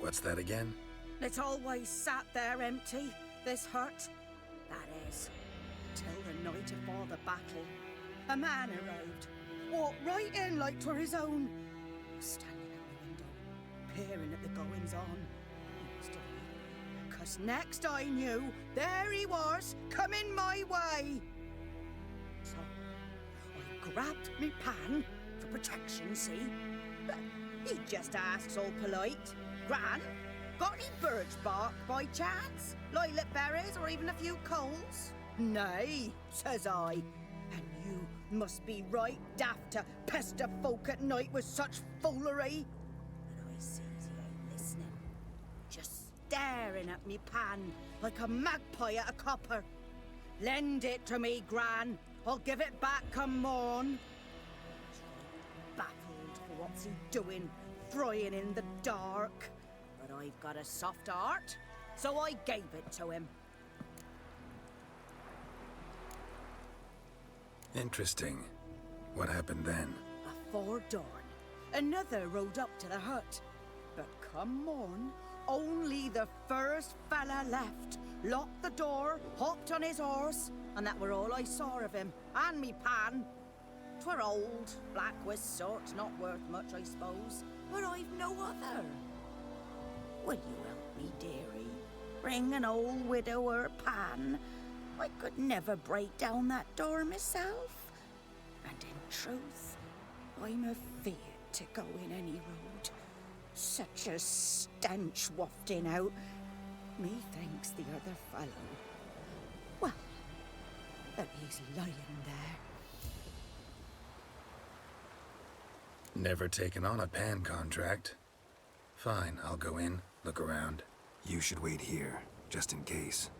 What's that again? It always sat there empty, this hut. That is, till the night afore the battle. A man arrived, walked right in like 'twere his own. Was standing at the window, peering at the goings-on. He must have heard me, 'cause next I knew, there he was, coming my way. So, I grabbed me pan, for protection, see? But he just asks all polite, Gran, got any birch bark by chance? Lilac berries or even a few coals? Nay, says I. And you must be right daft to pester folk at night with such foolery. And I sees he ain't listening, just staring at me pan like a magpie at a copper. Lend it to me, Gran. I'll give it back come morn. Baffled for what's he doing, frying in the dark. But I've got a soft heart, so I gave it to him. Interesting. What happened then? Afore dawn, another rode up to the hut. But come morn, only the first fella left. Locked the door, hopped on his horse, and that were all I saw of him, and me pan. 'Twere old, black with soot, not worth much, I suppose, but I've no other. Will you help me, dearie? Bring an old widower pan. I could never break down that door myself. And in truth, I'm afeard to go in any road. Such a stench wafting out. Methinks the other fellow, well, that he's lying there. Never taken on a pan contract. Fine, I'll go in, look around. You should wait here, just in case.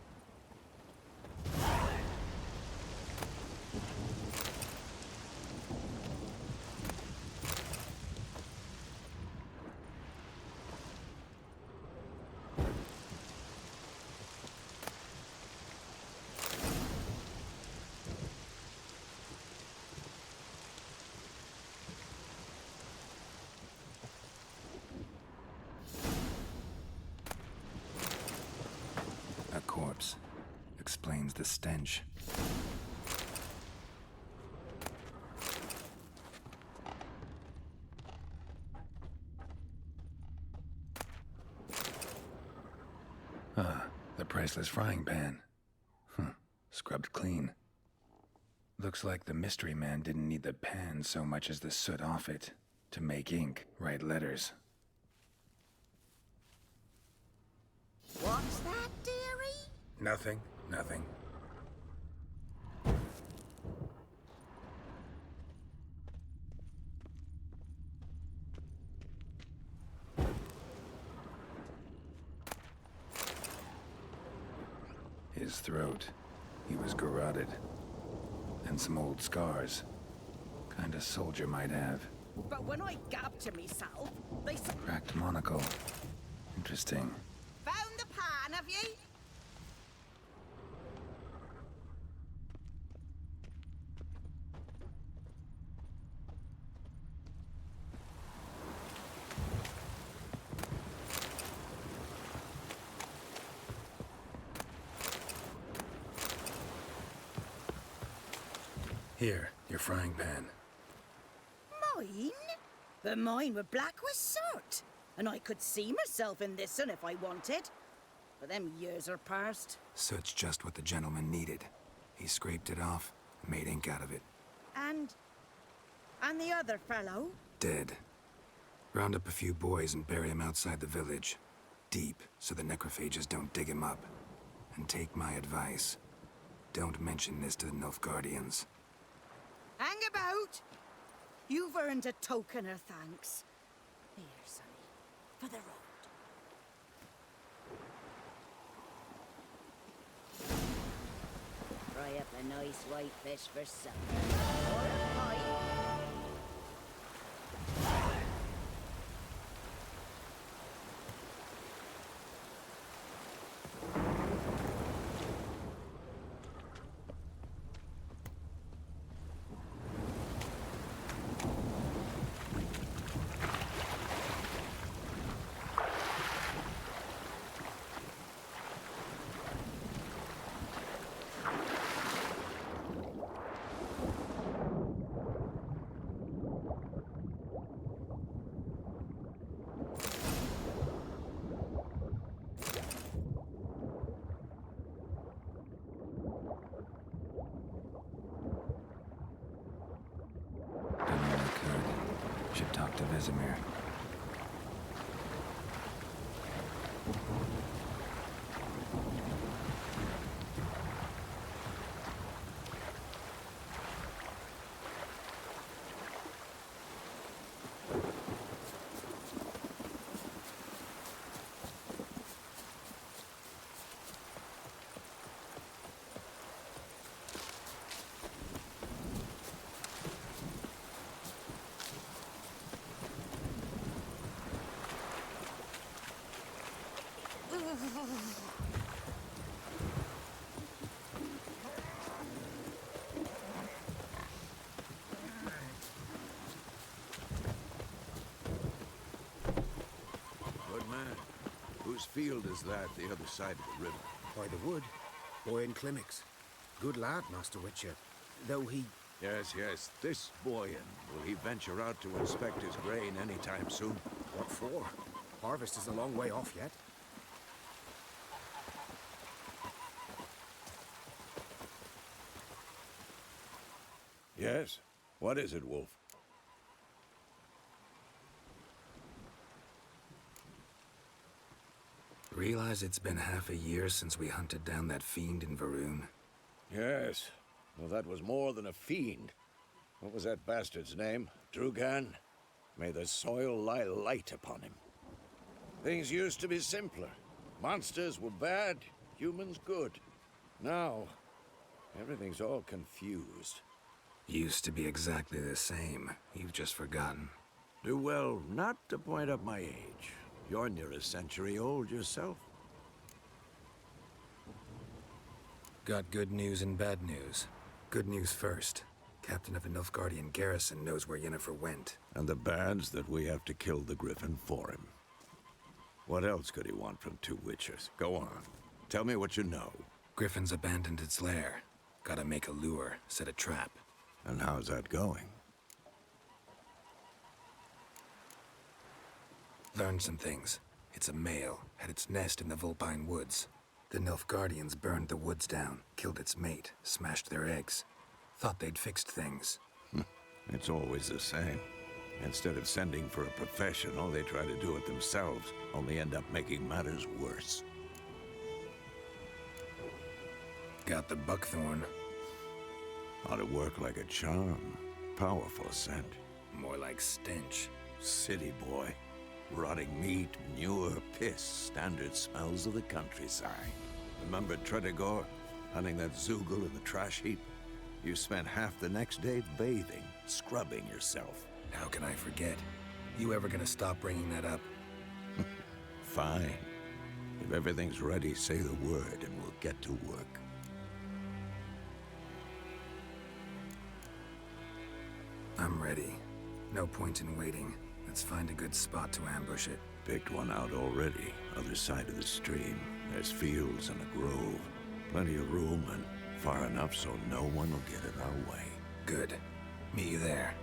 A corpse. Explains the stench. Ah, the priceless frying pan. Scrubbed clean. Looks like the mystery man didn't need the pan so much as the soot off it to make ink, write letters. What's that, dearie? Nothing. His throat. He was garroted. And some old scars. Kinda soldier might have. But when I gab to myself, they said, Cracked monocle. Interesting. found the pan, have ye? Here, your frying pan. Mine? But mine were black with soot. And I could see myself in this one if I wanted. But them years are past. Soot's just what the gentleman needed. He scraped it off, made ink out of it. And the other fellow? Dead. Round up a few boys and bury him outside the village. Deep, so the necrophages don't dig him up. And take my advice. Don't mention this to the Nilfgaardians. Hang about! You've earned a token of thanks. Here, sonny, for the road. Fry up a nice white fish for supper. Or a pie. Good man. Whose field is that, the other side of the river? By the wood. Boyan Climmix. Good lad, Master Witcher. Though he... Yes, yes, this Boyan. Will he venture out to inspect his grain anytime soon? What for? Harvest is a long way off yet. Yes? What is it, Wolf? Realize it's been half a year since we hunted down that fiend in Varun? Yes. Well, that was more than a fiend. What was that bastard's name? Drugan? May the soil lie light upon him. Things used to be simpler. Monsters were bad, humans good. Now, everything's all confused. Used to be exactly the same. You've just forgotten. Do well not to point up my age. You're near a century old yourself. Got good news and bad news. Good news first. Captain of the Nilfgaardian garrison knows where Yennefer went. And the bad's that we have to kill the Griffin for him. What else could he want from two Witchers? Go on. Tell me what you know. Griffin's abandoned its lair. Gotta make a lure, set a trap. And how's that going? Learned some things. It's a male, had its nest in the Vulpine Woods. The Nilfgaardians burned the woods down, killed its mate, smashed their eggs. Thought they'd fixed things. It's always the same. Instead of sending for a professional, they try to do it themselves, only end up making matters worse. Got the buckthorn. Ought to work like a charm. Powerful scent. More like stench. City boy. Rotting meat, manure, piss, standard smells of the countryside. Remember Tredegor? Hunting that Zoogle in the trash heap? You spent half the next day bathing, scrubbing yourself. How can I forget? You ever gonna stop bringing that up? Fine. If everything's ready, say the word and we'll get to work. I'm ready. No point in waiting. Let's find a good spot to ambush it. Picked one out already, other side of the stream. There's fields and a grove. Plenty of room and far enough so no one will get in our way. Good. Meet you there.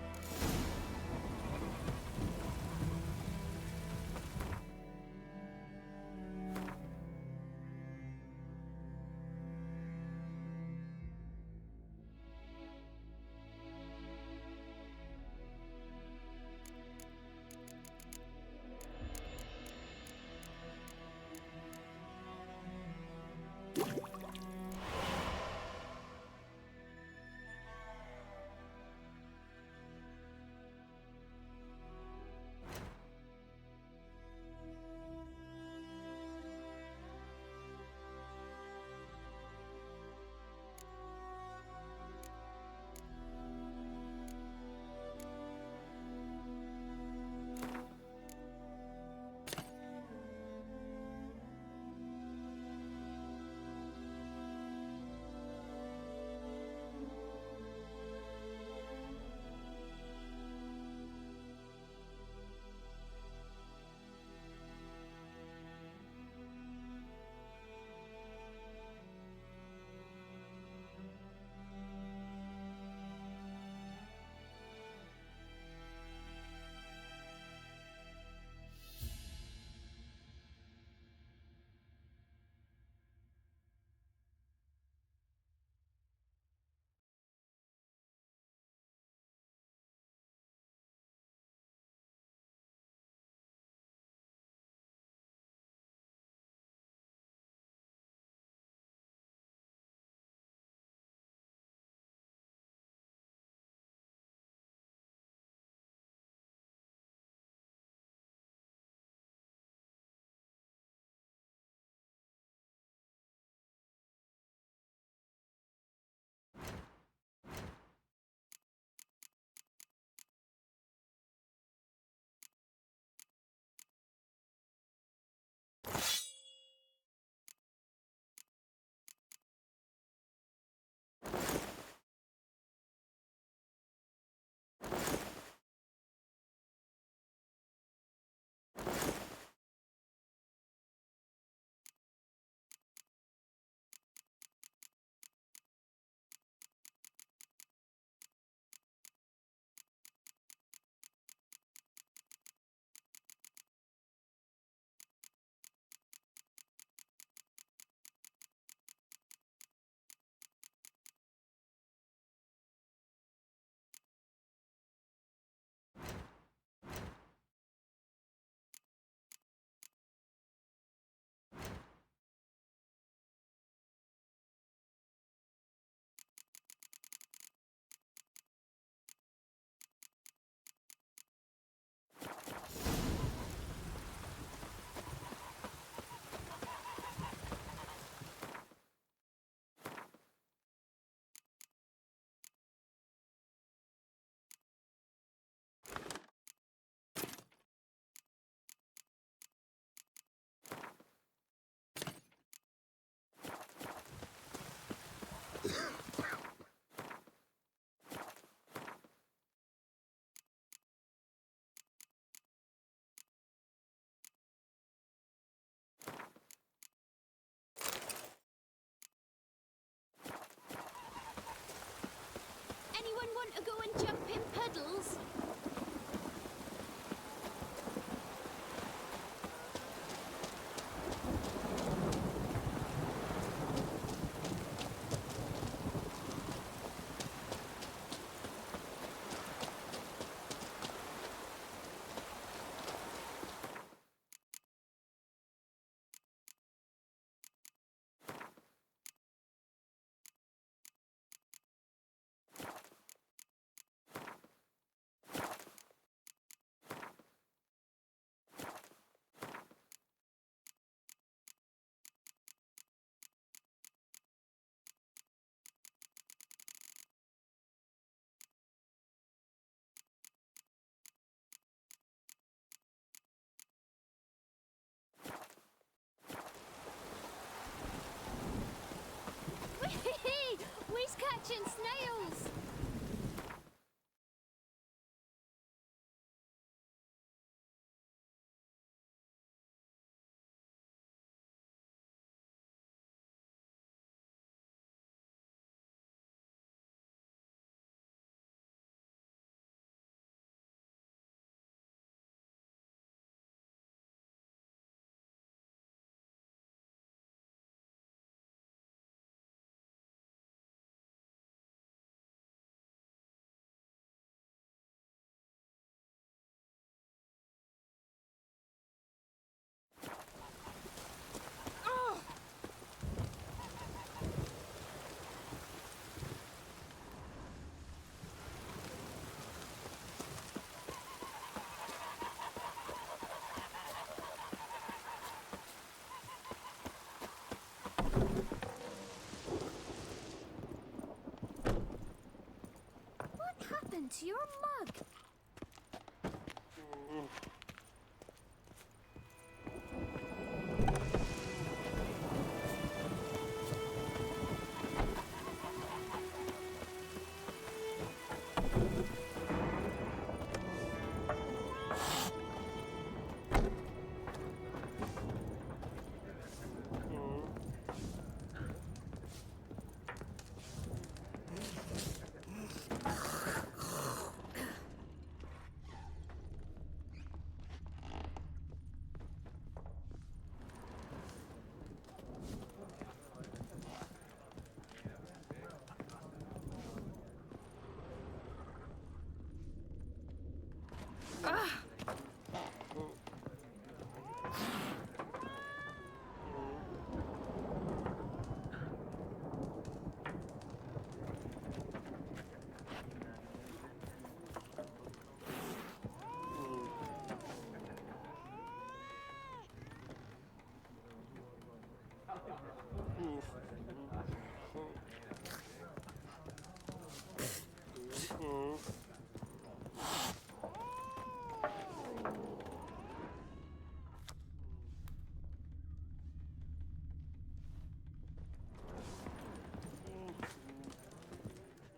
happened to your mug?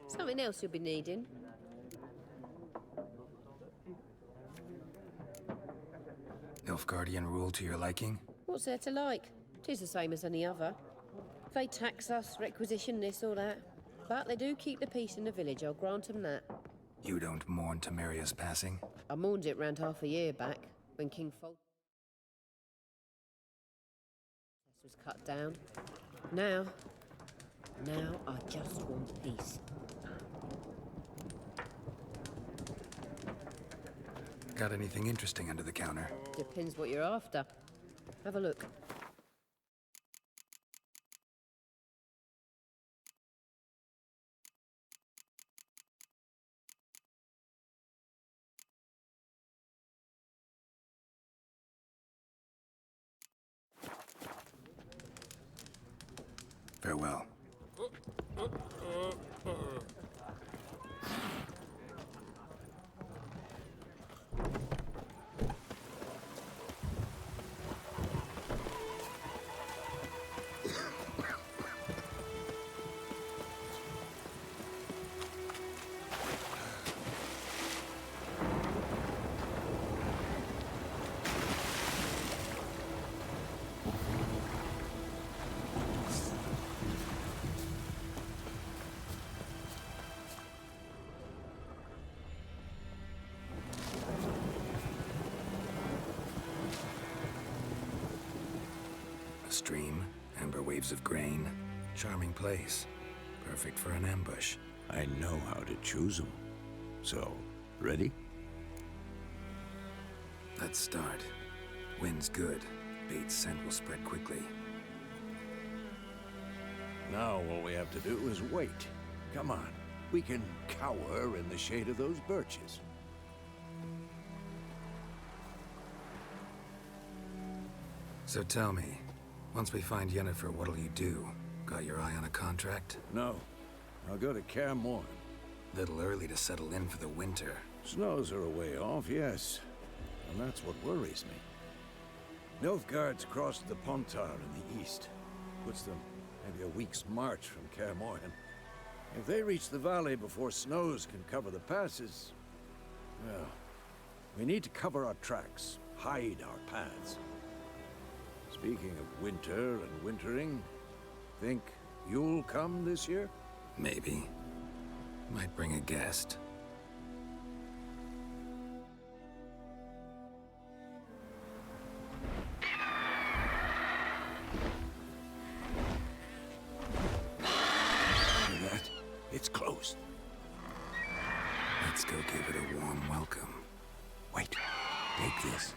Something else you'll be needing. Nilfgaardian rule to your liking? What's there to like? 'Tis the same as any other. They tax us, requisition this or that. But they do keep the peace in the village, I'll grant 'em that. You don't mourn Temeria's passing? I mourned it round half a year back, when King Foltest was cut down. Now I just want peace. Got anything interesting under the counter? Depends what you're after. Have a look. Farewell. A stream, amber waves of grain. Charming place. Perfect for an ambush. I know how to choose them. So, ready? Let's start. Wind's good. Bait's scent will spread quickly. Now all we have to do is wait. Come on. We can cower in the shade of those birches. So tell me, once we find Yennefer, what'll you do? Got your eye on a contract? No. I'll go to Kaer Morhen. Little early to settle in for the winter. Snows are a way off, yes. And that's what worries me. Nilfgaard's crossed the Pontar in the east. Puts them maybe a week's march from Kaer Morhen. If they reach the valley before snows can cover the passes, well, we need to cover our tracks, hide our paths. Speaking of winter and wintering, think you'll come this year? Maybe. Might bring a guest. Hear that? It's close. Let's go give it a warm welcome. Wait, take this.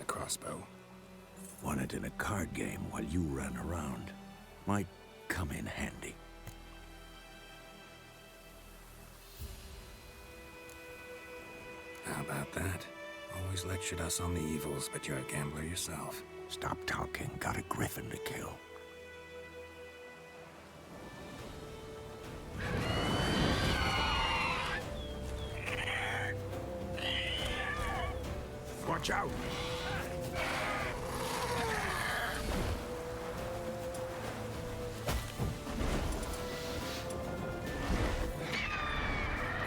A crossbow. Won it in a card game while you ran around. Might come in handy. How about that? Always lectured us on the evils, but you're a gambler yourself. Stop talking. Got a griffin to kill. Watch out!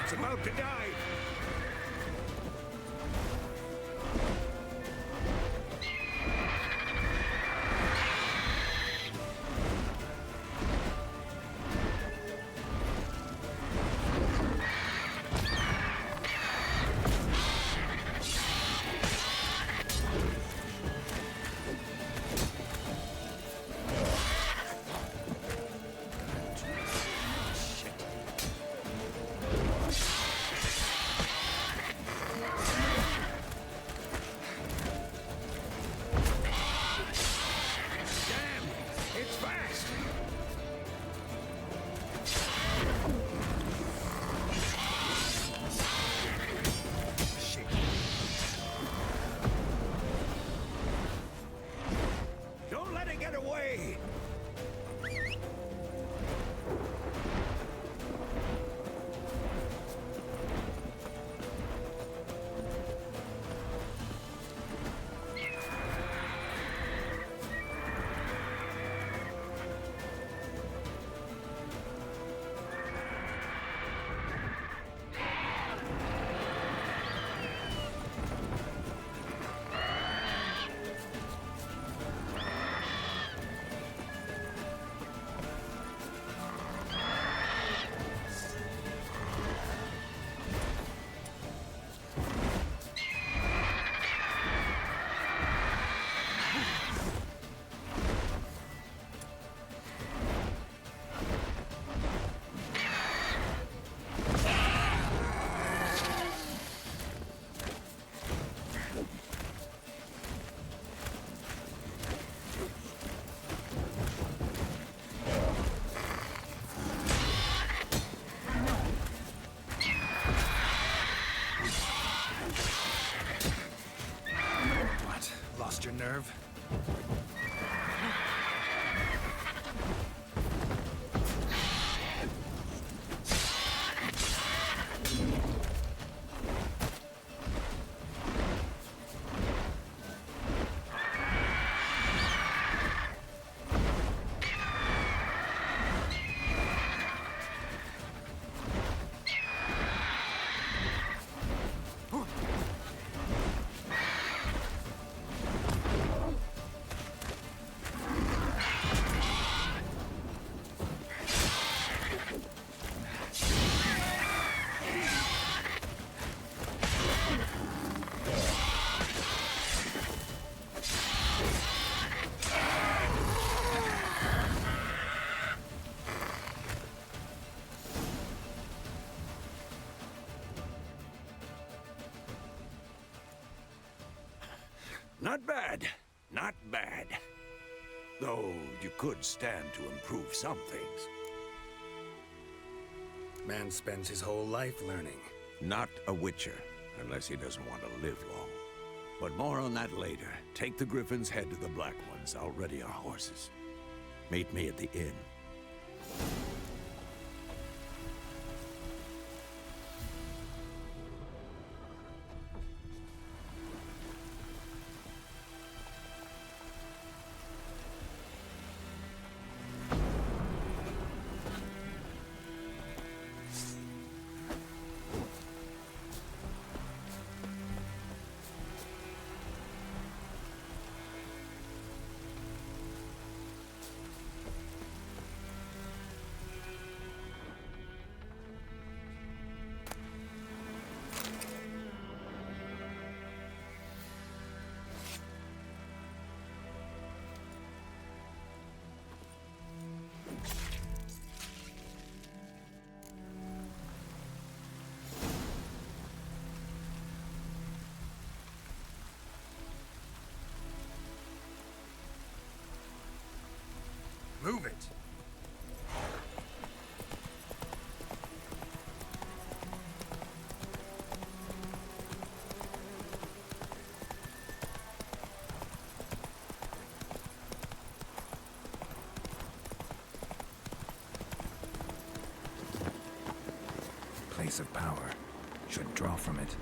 It's about to die! Your nerve? Not bad. Not bad. Though you could stand to improve some things. Man spends his whole life learning. Not a Witcher, unless he doesn't want to live long. But more on that later. Take the Griffin's head to the Black Ones. I'll ready our horses. Meet me at the inn. Move it! Place of power. Should draw from it.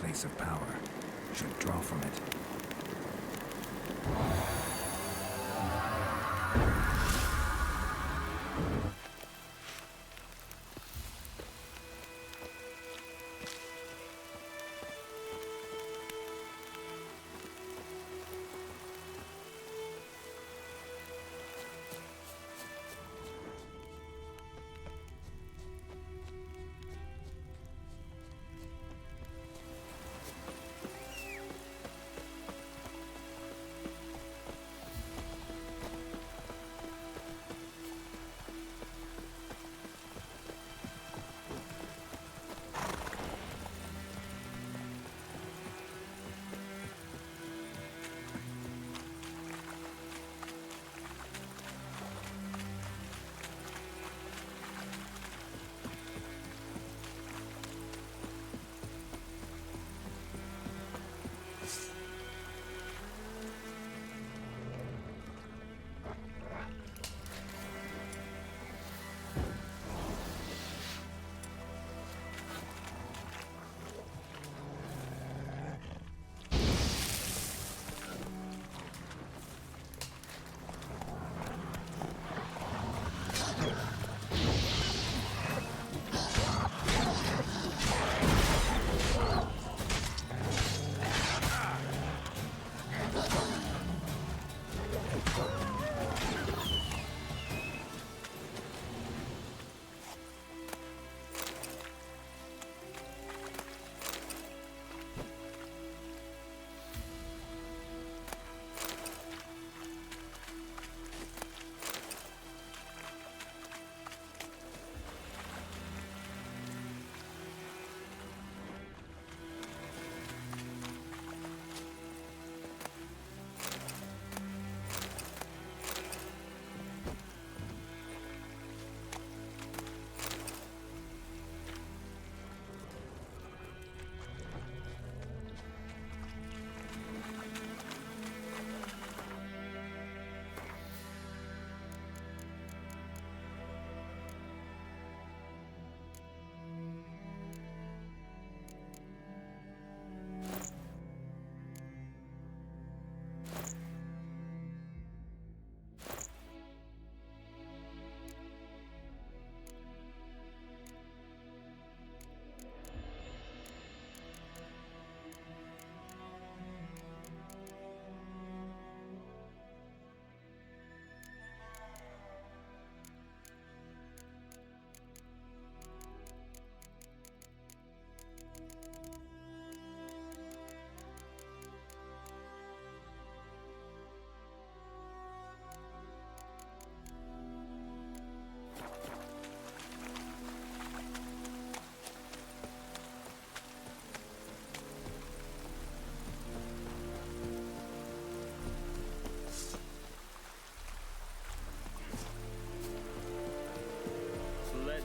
place of power. Should draw from it.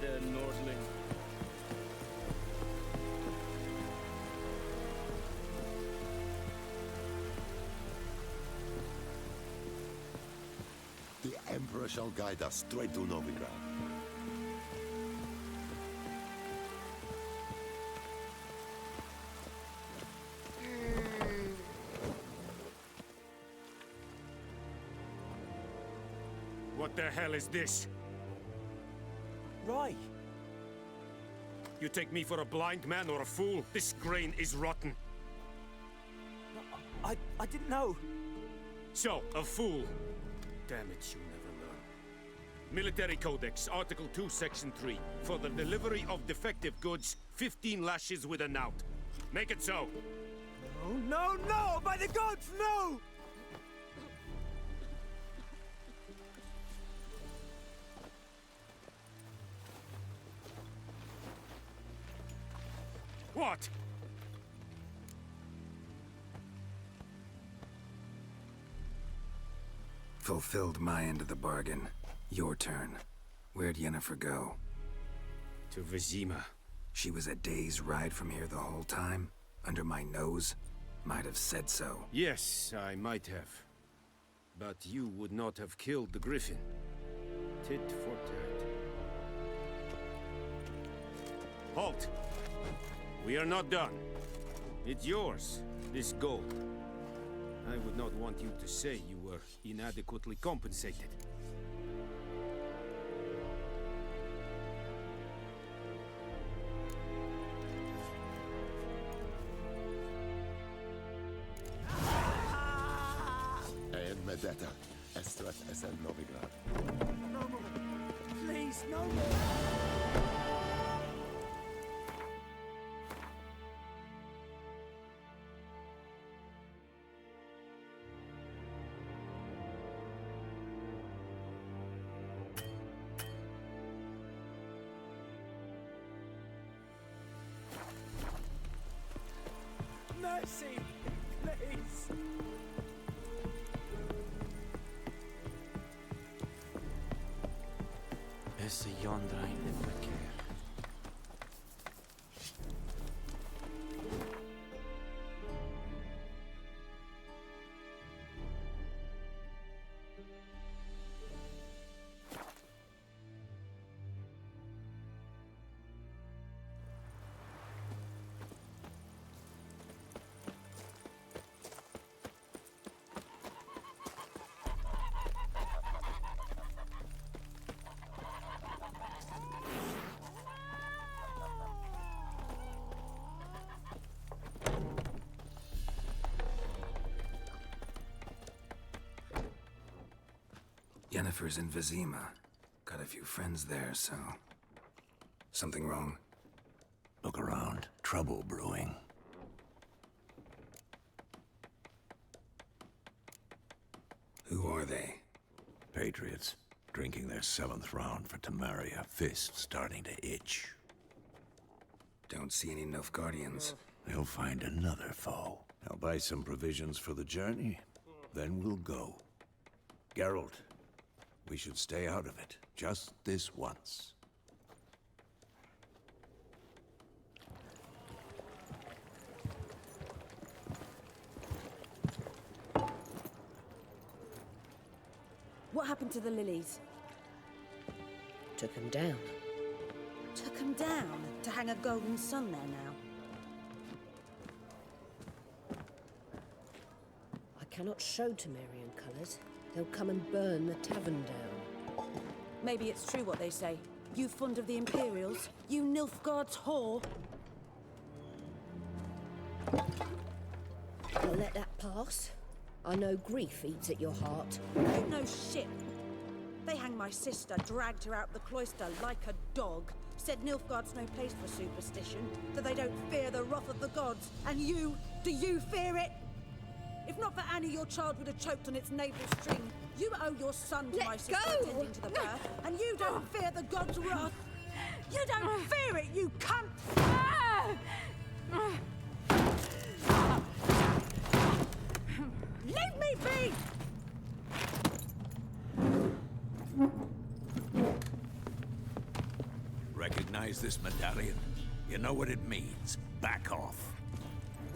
Nordling. The Emperor shall guide us straight to Novigrad. What the hell is this? Rye. You take me for a blind man or a fool? This grain is rotten. I didn't know. So, a fool. Damn it, you never learn. Military Codex, Article 2, Section 3. For the delivery of defective goods, 15 lashes with a knout. Make it so. No, no, no! By the gods, no! What? Fulfilled my end of the bargain. Your turn. Where'd Yennefer go? To Vizima. She was a day's ride from here the whole time? Under my nose? Might have said so. Yes, I might have. But you would not have killed the Griffin. Tit for tat. Halt! We are not done. It's yours, this gold. I would not want you to say you were inadequately compensated. En med detta, Estrat SN Novigrad. No more. Please, no more. Mercy, please. Esse yondra in the verkeer. Yennefer's in Vizima. Got a few friends there, so... Something wrong? Look around. Trouble brewing. Who are they? Patriots. Drinking their 7th round for Temeria. Fist starting to itch. Don't see any Nilfgaardians. They'll find another foe. I'll buy some provisions for the journey. Then we'll go. Geralt, we should stay out of it. Just this once. What happened to the lilies? Took 'em down. Took 'em down to hang a golden sun there now. I cannot show Temerian colours. They'll come and burn the tavern down. Maybe it's true what they say. You fond of the Imperials? You Nilfgaard's whore? I'll let that pass. I know grief eats at your heart. You know shit. They hanged my sister, dragged her out the cloister like a dog. Said Nilfgaard's no place for superstition, that they don't fear the wrath of the gods. And you, do you fear it? If not for Annie, your child would have choked on its navel string. You owe your son to Let my sister go! attending to the birth, and you don't fear the gods' wrath. You don't fear it, you cunt! Leave me be! Recognize this medallion? You know what it means. Back off.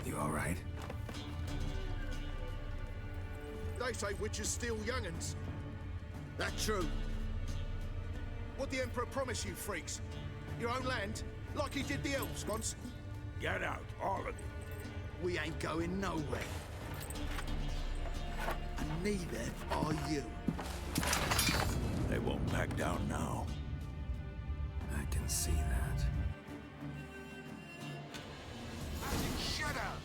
You all right? They say witches steal young'uns. That true? What'd the Emperor promise you, freaks? Your own land? Like he did the elves once? Get out, all of you. We ain't going nowhere. And neither are you. They won't back down now. I can see that. Shut up!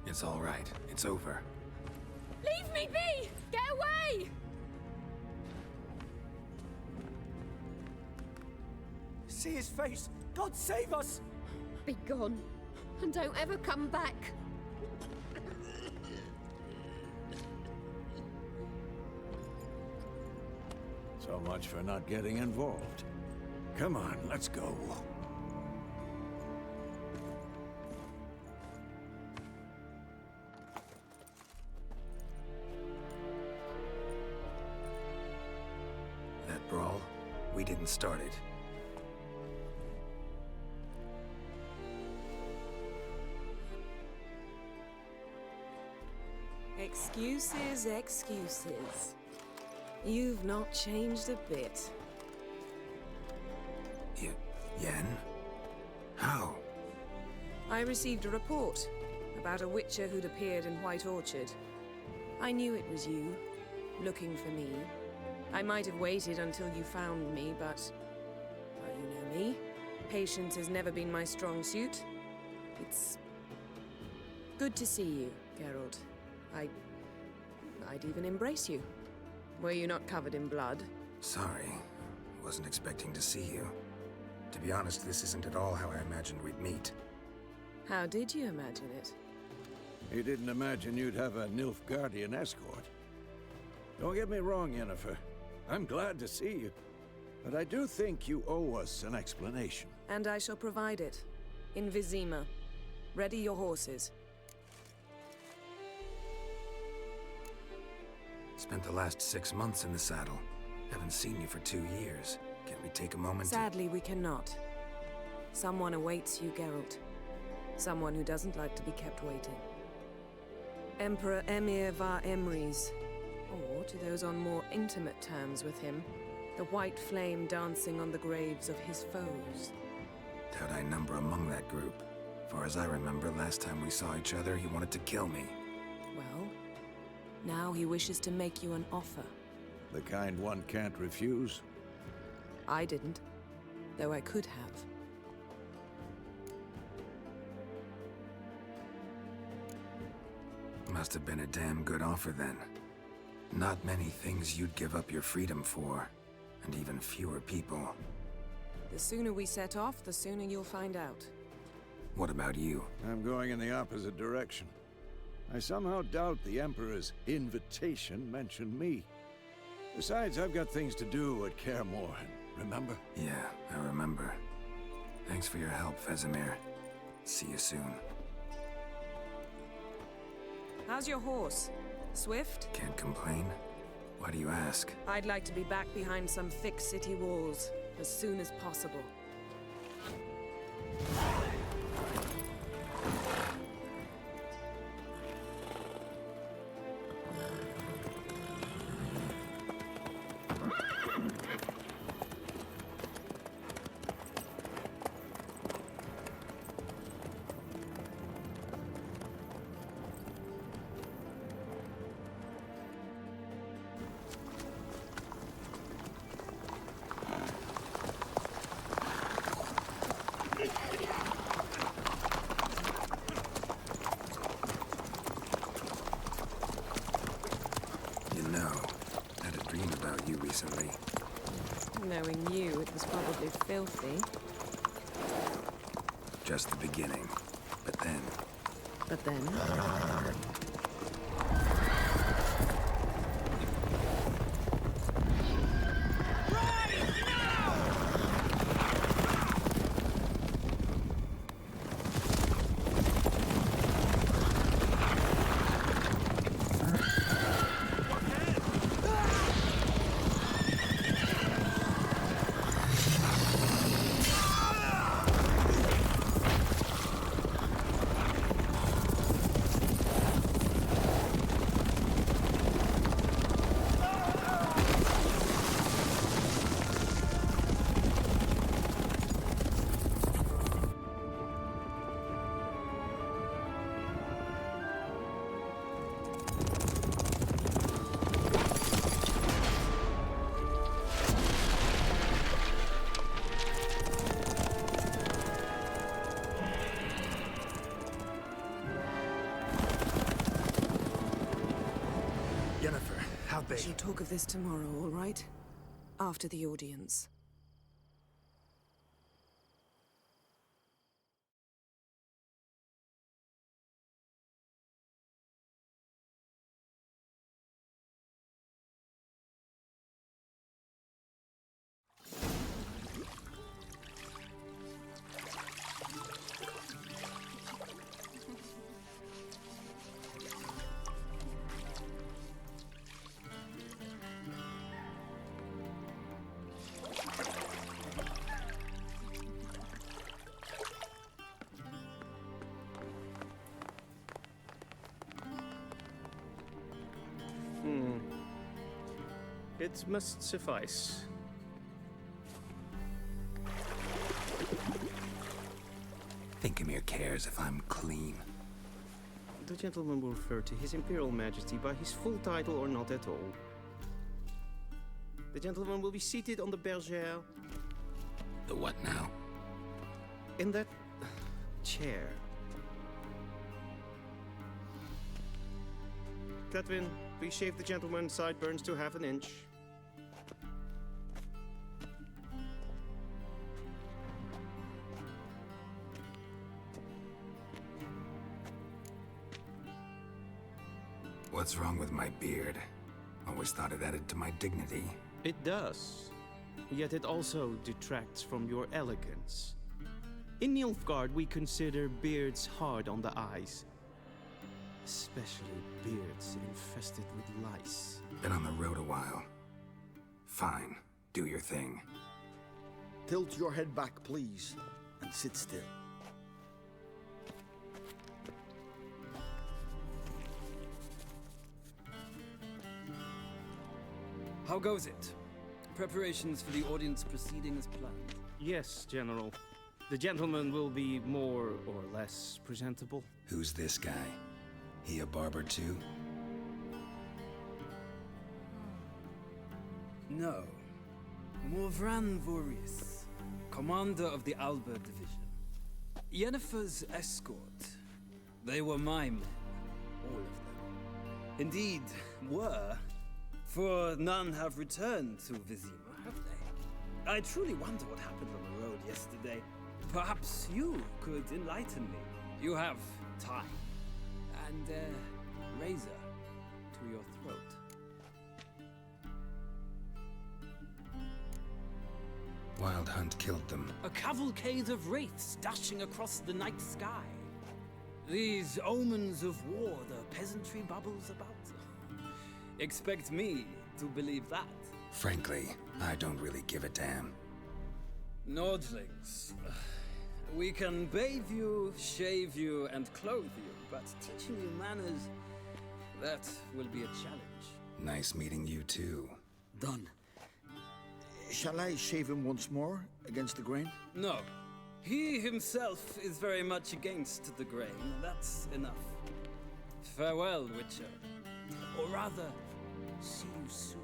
It's all right. It's over. Leave me be! Get away! See his face. God save us! Be gone. And don't ever come back. So much for not getting involved. Come on, let's go. brawl, we didn't start it. Excuses, excuses. You've not changed a bit. Yen? How? I received a report about a witcher who'd appeared in White Orchard. I knew it was you, looking for me. I might have waited until you found me, but... well, you know me. Patience has never been my strong suit. It's... good to see you, Geralt. I'd even embrace you. Were you not covered in blood? Sorry. Wasn't expecting to see you. To be honest, this isn't at all how I imagined we'd meet. How did you imagine it? You didn't imagine you'd have a Nilfgaardian escort. Don't get me wrong, Yennefer. I'm glad to see you. But I do think you owe us an explanation. And I shall provide it. In Vizima. Ready your horses. Spent the last 6 months in the saddle. Haven't seen you for 2 years. Can't we take a moment Sadly, we cannot. Someone awaits you, Geralt. Someone who doesn't like to be kept waiting. Emperor Emir var Emreis. Or, to those on more intimate terms with him, the white flame dancing on the graves of his foes. Doubt I number among that group. Far as I remember, last time we saw each other, he wanted to kill me. Well, now he wishes to make you an offer. The kind one can't refuse? I didn't, though I could have. Must have been a damn good offer then. Not many things you'd give up your freedom for, and even fewer people. The sooner we set off, the sooner you'll find out. What about you? I'm going in the opposite direction. I somehow doubt the Emperor's invitation mentioned me. Besides, I've got things to do at Kaer Morhen, remember? Yeah, I remember. Thanks for your help, Vesemir. See you soon. How's your horse? Swift? Can't complain. Why do you ask? I'd like to be back behind some thick city walls as soon as possible. Recently. Knowing you, it was probably filthy. Just the beginning. But then... But then? Yennefer, how'd they... We shall talk of this tomorrow, all right? After the audience. It must suffice. Thinkamere cares if I'm clean. The gentleman will refer to His Imperial Majesty by his full title or not at all. The gentleman will be seated on the bergère. The what now? In that chair. Cletwin, please shave the gentleman's sideburns to half an inch. What's wrong with my beard? Always thought it added to my dignity. It does. Yet it also detracts from your elegance. In Nilfgaard, we consider beards hard on the eyes. Especially beards infested with lice. Been on the road a while. Fine. Do your thing. Tilt your head back, please, and sit still. How goes it? Preparations for the audience proceeding as planned? Yes, General. The gentleman will be more or less presentable. Who's this guy? He a barber too? No. Morvran Vorius, commander of the Alba Division. Yennefer's escort. They were my men. All of them. Indeed, were. For none have returned to Vizima, have they? I truly wonder what happened on the road yesterday. Perhaps you could enlighten me. You have time. And a razor to your throat. Wild Hunt killed them. A cavalcade of wraiths dashing across the night sky. These omens of war the peasantry bubbles about. Expect me to believe that. Frankly, I don't really give a damn. Nordlings. We can bathe you, shave you, and clothe you, but teaching you manners, that will be a challenge. Nice meeting you too. Done. Shall I shave him once more, against the grain? No. He himself is very much against the grain. That's enough. Farewell, Witcher. Or rather, see you soon.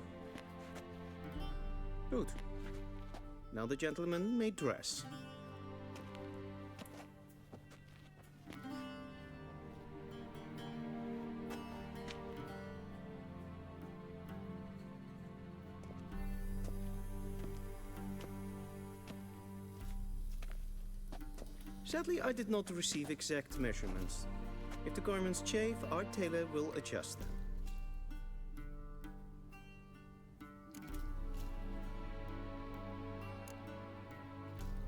Good. Now the gentleman may dress. Sadly, I did not receive exact measurements. If the garments chafe, our tailor will adjust them.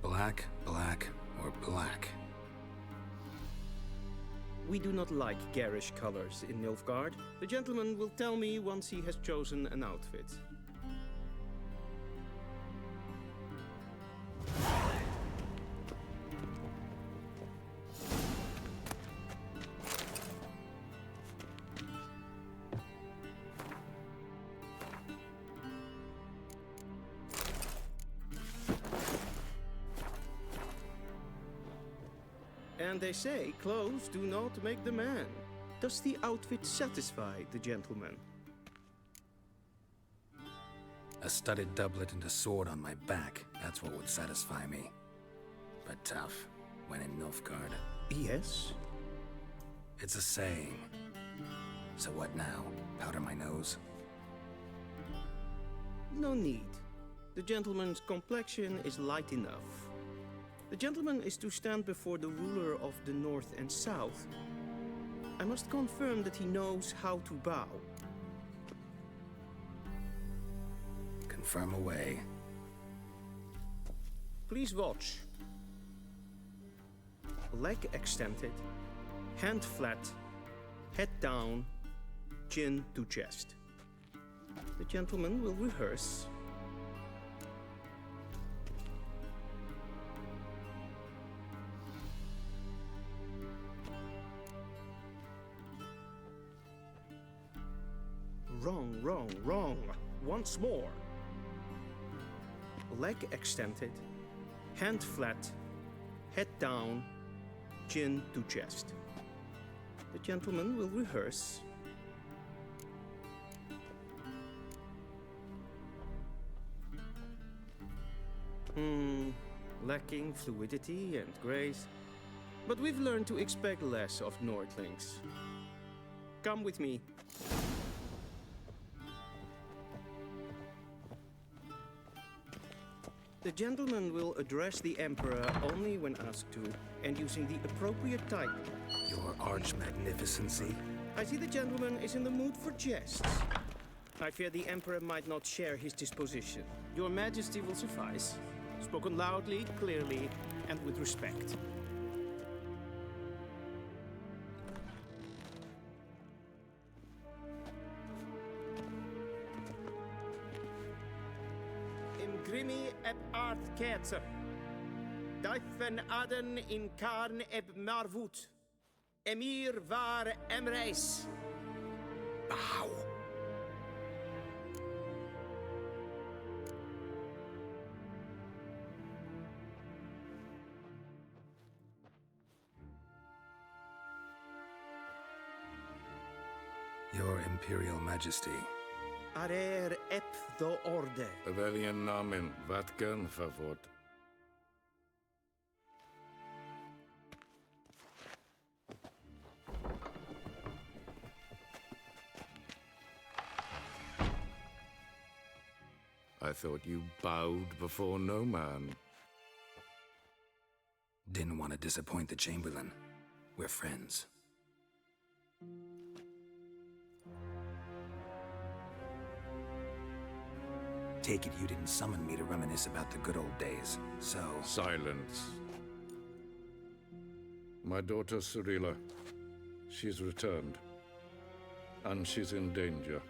Black, black, or black? We do not like garish colors in Nilfgaard. The gentleman will tell me once he has chosen an outfit. And they say clothes do not make the man. Does the outfit satisfy the gentleman? A studded doublet and a sword on my back, that's what would satisfy me. But tough, when in Nilfgaard. Yes? It's a saying. So what now? Powder my nose? No need. The gentleman's complexion is light enough. The gentleman is to stand before the ruler of the North and South. I must confirm that he knows how to bow. Confirm away. Please watch. Leg extended, hand flat, head down, chin to chest. The gentleman will rehearse. Wrong, wrong, wrong. once more. Leg extended, hand flat, head down, chin to chest. The gentleman will rehearse. Lacking fluidity and grace. But we've learned to expect less of Nordlings. Come with me. The gentleman will address the Emperor only when asked to, and using the appropriate title. Your Arch-Magnificency? I see the gentleman is in the mood for jests. I fear the Emperor might not share his disposition. Your Majesty will suffice. Spoken loudly, clearly, and with respect. Imgrimi eb art ketzer. Daifen aden in karn eb marvut. Emir var emreis. Bow. Your Imperial Majesty. Arer ep do orde. Weljen namen, wat kan favort? I thought you bowed before no man. Didn't want to disappoint the Chamberlain. We're friends. Take it you didn't summon me to reminisce about the good old days, so... Silence. My daughter Cirilla, she's returned. And she's in danger.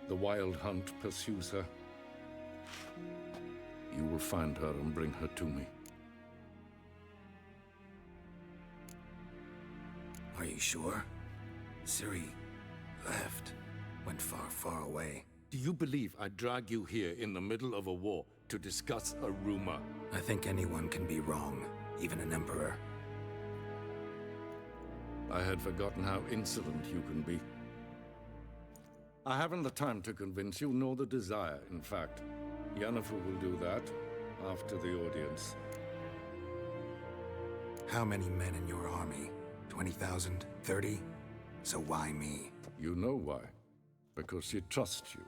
The Wild Hunt pursues her. You will find her and bring her to me. Are you sure? Ciri left. Went far, far away. Do you believe I drag you here in the middle of a war to discuss a rumor? I think anyone can be wrong, even an emperor. I had forgotten how insolent you can be. I haven't the time to convince you, nor the desire, in fact. Yennefer will do that after the audience. How many men in your army? 20,000? 30? So why me? You know why. Because she trusts you.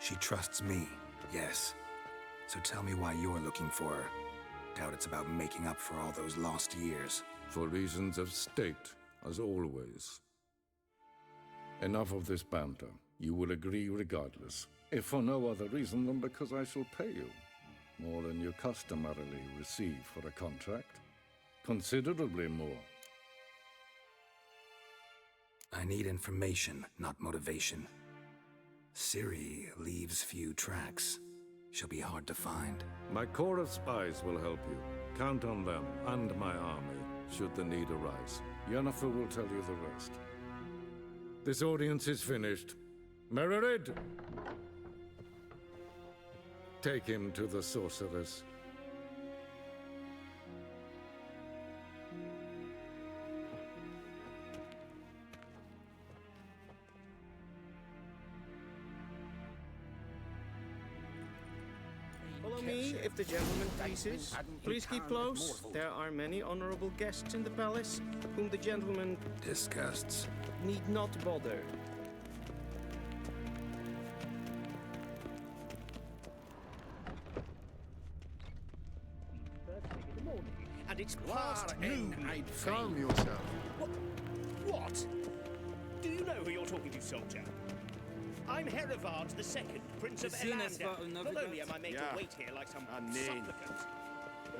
She trusts me, yes. So tell me why you're looking for her. Doubt it's about making up for all those lost years. For reasons of state, as always. Enough of this banter. You will agree regardless. If for no other reason than because I shall pay you. More than you customarily receive for a contract. Considerably more. I need information, not motivation. Ciri leaves few tracks. She'll be hard to find. My corps of spies will help you. Count on them and my army, should the need arise. Yennefer will tell you the rest. This audience is finished. Mererid! Take him to the sorceress. Follow me, if the gentleman pleases. Please keep close. There are many honorable guests in the palace, whom the gentleman disgusts. Need not bother. And it's past noon. Calm yourself. What? Do you know who you're talking to, soldier? I'm Herivard II, Prince of Elander. Not only am I made to wait here like some supplicant.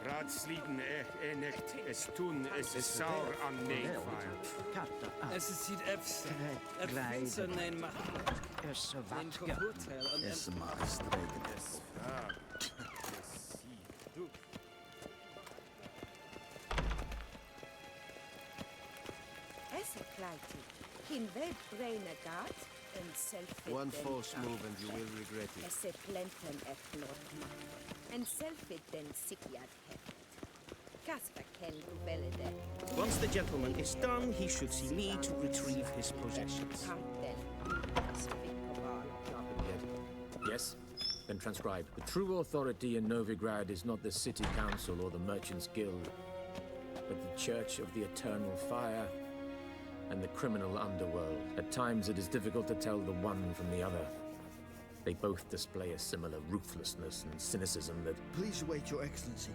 Radsliden enecht es tun es saur an neefire. Es is hier efse. Finns er nein machen. Es Nein Hotel und es maastregen es. Esse kleiti. Kin ved breine gat, One false move and you will regret it. And selfie den sikiad heft. Kasper ken velede. Once the gentleman is done, he should see me to retrieve his possessions. Yes? Then transcribe. The true authority in Novigrad is not the city council or the merchants' guild, but the Church of the Eternal Fire and the criminal underworld. At times it is difficult to tell the one from the other. They both display a similar ruthlessness and cynicism that... Please wait, Your Excellency.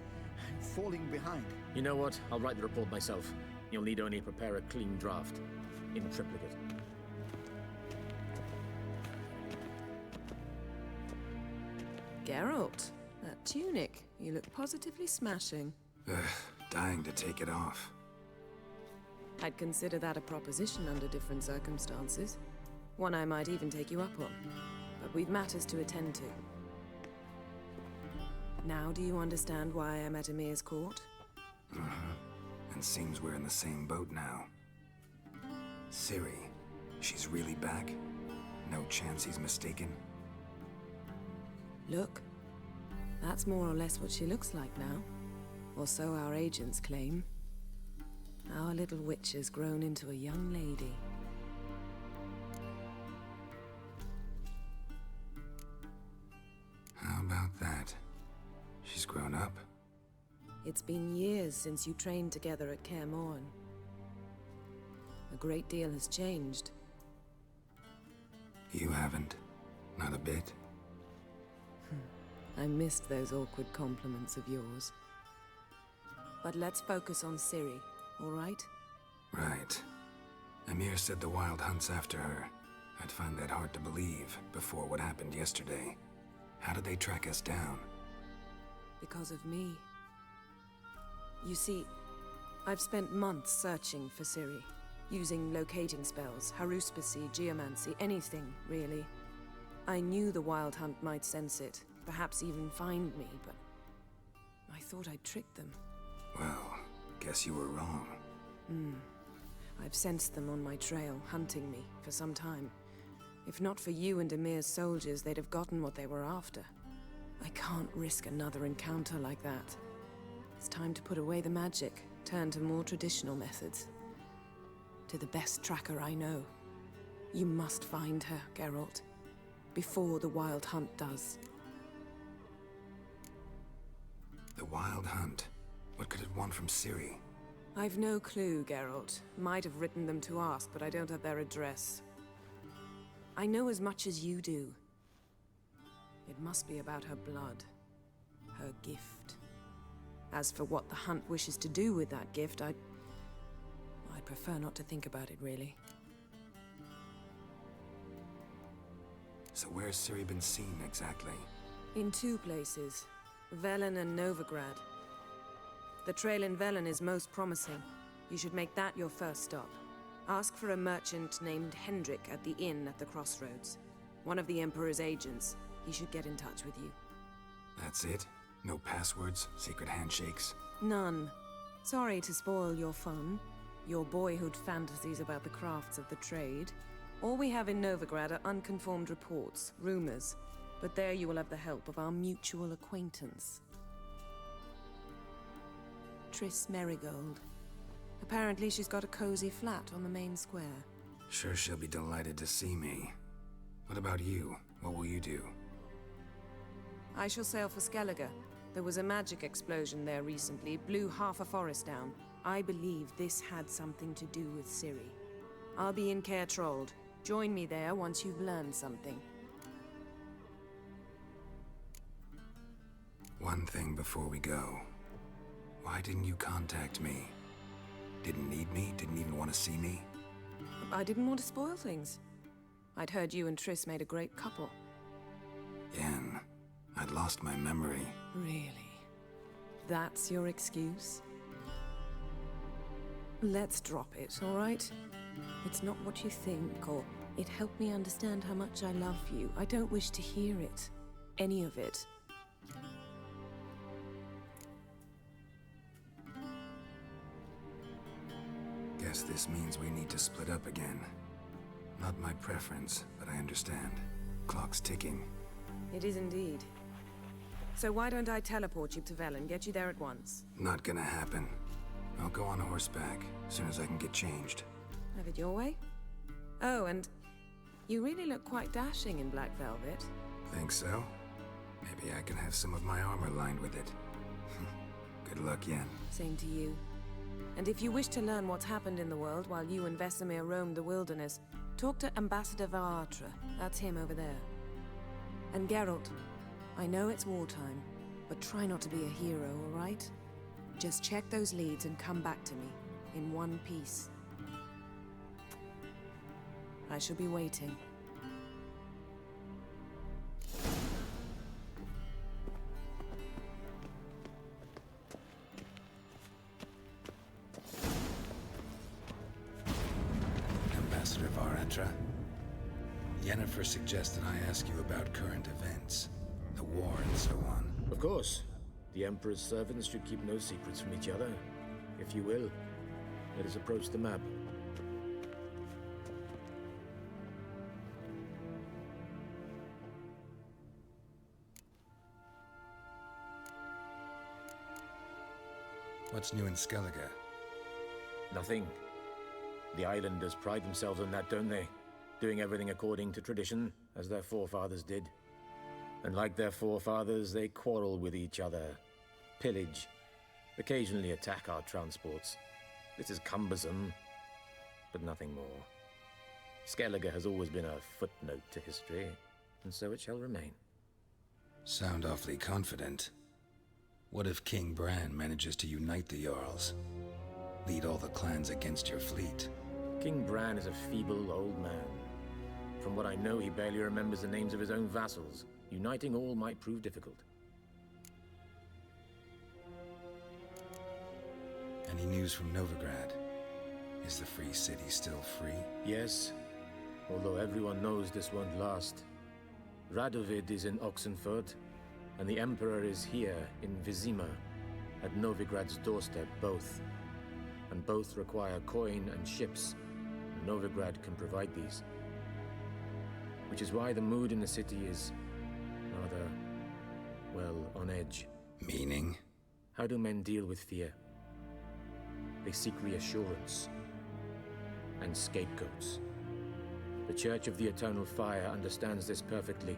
I'm falling behind. You know what? I'll write the report myself. You'll need only prepare a clean draft. In triplicate. Geralt, that tunic. You look positively smashing. Ugh, dying to take it off. I'd consider that a proposition under different circumstances. One I might even take you up on. But we've matters to attend to. Now do you understand why I'm at Emir's court? And seems we're in the same boat now. Ciri, she's really back? No chance he's mistaken? Look, that's more or less what she looks like now. Or so our agents claim. Our little witch has grown into a young lady. How about that? She's grown up? It's been years since you trained together at Kaer Morhen. A great deal has changed. You haven't? Not a bit? I missed those awkward compliments of yours. But let's focus on Ciri, all right? Right. Emir said the Wild Hunt's after her. I'd find that hard to believe before what happened yesterday. How did they track us down? Because of me. You see, I've spent months searching for Ciri, using locating spells, haruspicy, geomancy, anything, really. I knew the Wild Hunt might sense it, perhaps even find me, but I thought I'd tricked them. Well, guess you were wrong. I've sensed them on my trail, hunting me, for some time. If not for you and Emir's soldiers, they'd have gotten what they were after. I can't risk another encounter like that. It's time to put away the magic, turn to more traditional methods. To the best tracker I know. You must find her, Geralt. Before the Wild Hunt does. The Wild Hunt? What could it want from Ciri? I've no clue, Geralt. Might have written them to ask, but I don't have their address. I know as much as you do. It must be about her blood. Her gift. As for what the Hunt wishes to do with that gift, I'd prefer not to think about it, really. So where's Ciri been seen, exactly? In two places. Velen and Novigrad. The trail in Velen is most promising. You should make that your first stop. Ask for a merchant named Hendrik at the inn at the crossroads. One of the Emperor's agents. He should get in touch with you. That's it? No passwords? Secret handshakes? None. Sorry to spoil your fun. Your boyhood fantasies about the crafts of the trade. All we have in Novigrad are unconfirmed reports, rumors. But there you will have the help of our mutual acquaintance. Triss Merigold. Apparently she's got a cozy flat on the main square. Sure she'll be delighted to see me. What about you? What will you do? I shall sail for Skellige. There was a magic explosion there recently, blew half a forest down. I believe this had something to do with Ciri. I'll be in Caer Trolde. Join me there once you've learned something. One thing before we go. Why didn't you contact me? Didn't need me? Didn't even want to see me? I didn't want to spoil things. I'd heard you and Triss made a great couple. Yen, I'd lost my memory. Really? That's your excuse? Let's drop it, all right? It's not what you think, or it helped me understand how much I love you. I don't wish to hear it. Any of it. Guess this means we need to split up again. Not my preference, but I understand. Clock's ticking. It is indeed. So why don't I teleport you to Velen, get you there at once? Not gonna happen. I'll go on horseback, as soon as I can get changed. Have it your way? Oh, and you really look quite dashing in black velvet. Think so? Maybe I can have some of my armor lined with it. Good luck, Yen. Same to you. And if you wish to learn what's happened in the world while you and Vesemir roamed the wilderness, talk to Ambassador Varatra. That's him over there. And Geralt, I know it's wartime, but try not to be a hero, all right? Just check those leads and come back to me, in one piece. I shall be waiting. Ambassador Varatra, Yennefer suggested I ask you about current events, the war and so on. Of course. The Emperor's servants should keep no secrets from each other. If you will, let us approach the map. What's new in Skellige? Nothing. The islanders pride themselves on that, don't they? Doing everything according to tradition, as their forefathers did. And like their forefathers, they quarrel with each other, pillage, occasionally attack our transports. This is cumbersome, but nothing more. Skellige has always been a footnote to history, and so it shall remain. Sound awfully confident. What if King Bran manages to unite the Jarls? Lead all the clans against your fleet? King Bran is a feeble old man. From what I know, he barely remembers the names of his own vassals. Uniting all might prove difficult. Any news from Novigrad? Is the Free City still free? Yes, although everyone knows this won't last. Radovid is in Oxenfurt, and the Emperor is here in Vizima, at Novigrad's doorstep, both. And both require coin and ships. Novigrad can provide these. Which is why the mood in the city is rather, well, on edge. Meaning? How do men deal with fear? They seek reassurance and scapegoats. The Church of the Eternal Fire understands this perfectly,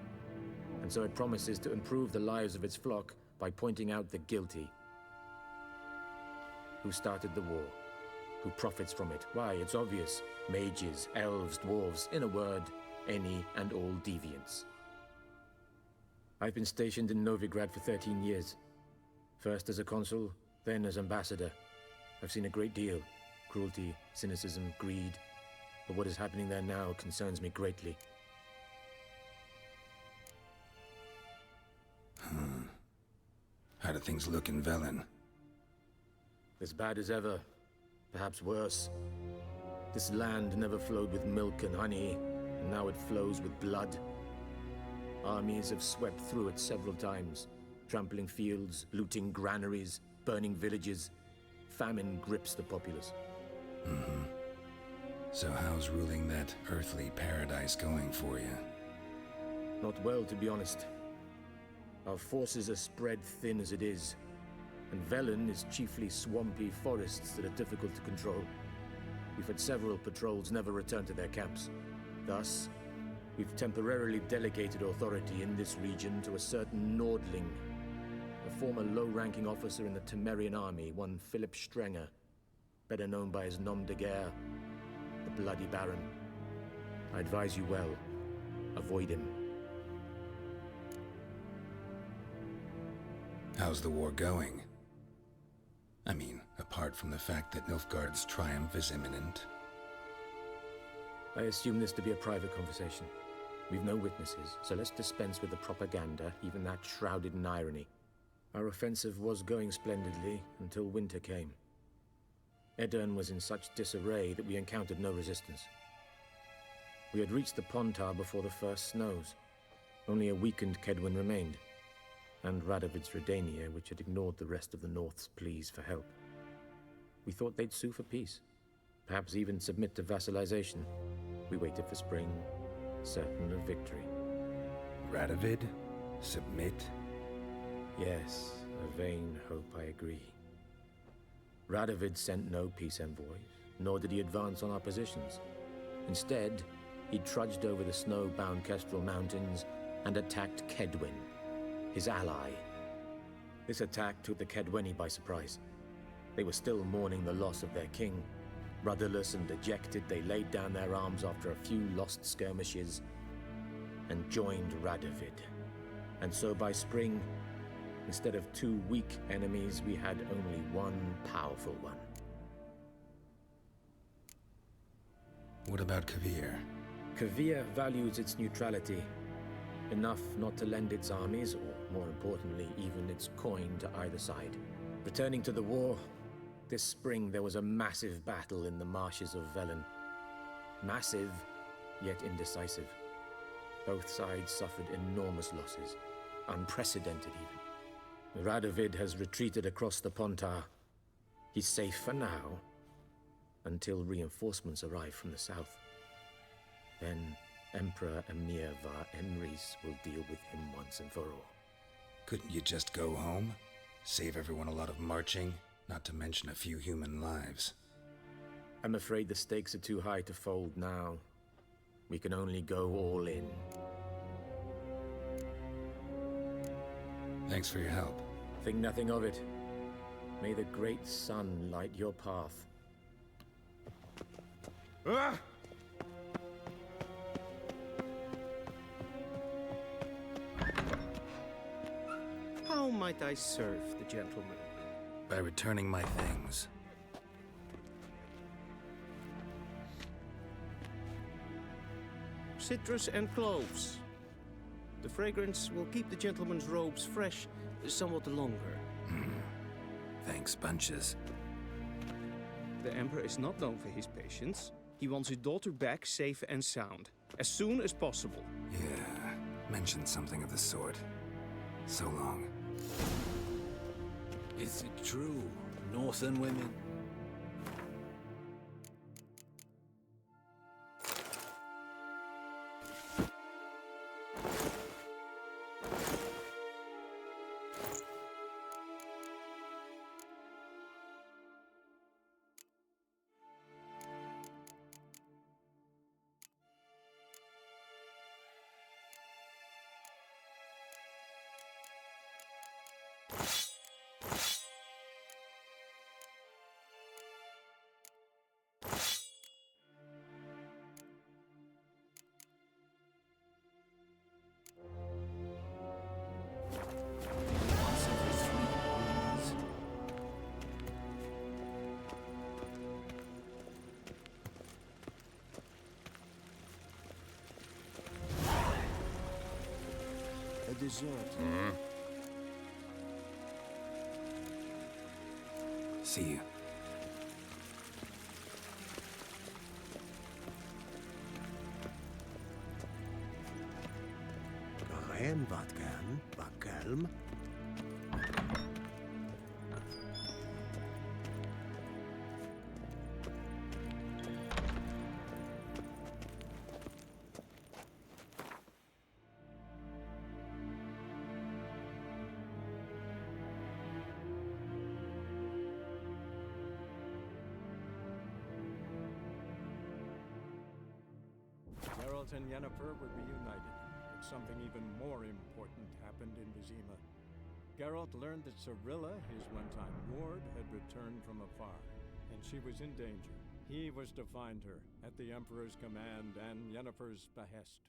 and so it promises to improve the lives of its flock by pointing out the guilty. Who started the war? Who profits from it? Why, it's obvious. Mages, elves, dwarves, in a word, any and all deviants. I've been stationed in Novigrad for 13 years. First as a consul, then as ambassador. I've seen a great deal. Cruelty, cynicism, greed. But what is happening there now concerns me greatly. How do things look in Velen? As bad as ever. Perhaps worse. This land never flowed with milk and honey, and now it flows with blood. Armies have swept through it several times, trampling fields, looting granaries, burning villages. Famine grips the populace. So how's ruling that earthly paradise going for you? Not well, to be honest. Our forces are spread thin as it is, and Velen is chiefly swampy forests that are difficult to control. We've had several patrols never return to their camps. Thus, we've temporarily delegated authority in this region to a certain Nordling, a former low-ranking officer in the Temerian army, one Philip Strenger, better known by his nom de guerre, the Bloody Baron. I advise you well. Avoid him. How's the war going? I mean, apart from the fact that Nilfgaard's triumph is imminent. I assume this to be a private conversation. We've no witnesses, so let's dispense with the propaganda, even that shrouded in irony. Our offensive was going splendidly until winter came. Edirn was in such disarray that we encountered no resistance. We had reached the Pontar before the first snows. Only a weakened Kedwin remained, and Radovid's Redania, which had ignored the rest of the North's pleas for help. We thought they'd sue for peace. perhaps even submit to vassalization. We waited for spring, certain of victory. Radovid? Submit? Yes, a vain hope, I agree. Radovid sent no peace envoys, nor did he advance on our positions. Instead, he trudged over the snow-bound Kestrel Mountains and attacked Kedwen, his ally. This attack took the Kedweni by surprise. They were still mourning the loss of their king. Rudderless and dejected, they laid down their arms after a few lost skirmishes and joined Radovid. And so by spring, instead of 2 weak enemies, we had only one powerful one. What about Kavir? Kavir values its neutrality, enough not to lend its armies, or more importantly, even its coin to either side. Returning to the war, this spring there was a massive battle in the marshes of Velen. Massive, yet indecisive. Both sides suffered enormous losses, unprecedented even. Radovid has retreated across the Pontar. He's safe for now, until reinforcements arrive from the south. Then Emperor Emir Var Emrys will deal with him once and for all. Couldn't you just go home? Save everyone a lot of marching, not to mention a few human lives. I'm afraid the stakes are too high to fold now. We can only go all in. Thanks for your help. Think nothing of it. May the great sun light your path. Ah! How might I serve the gentleman? By returning my things. Citrus and cloves. The fragrance will keep the gentleman's robes fresh somewhat longer. Thanks, bunches. The Emperor is not known for his patience. He wants his daughter back safe and sound, as soon as possible. Yeah, mentioned something of the sort. So long. Is it true? Northern women? Dessert. See you. Karen Vatkan, Bakelm. Geralt and Yennefer were reunited, but something even more important happened in Vizima. Geralt learned that Cirilla, his one-time ward, had returned from afar, and she was in danger. He was to find her, at the Emperor's command and Yennefer's behest.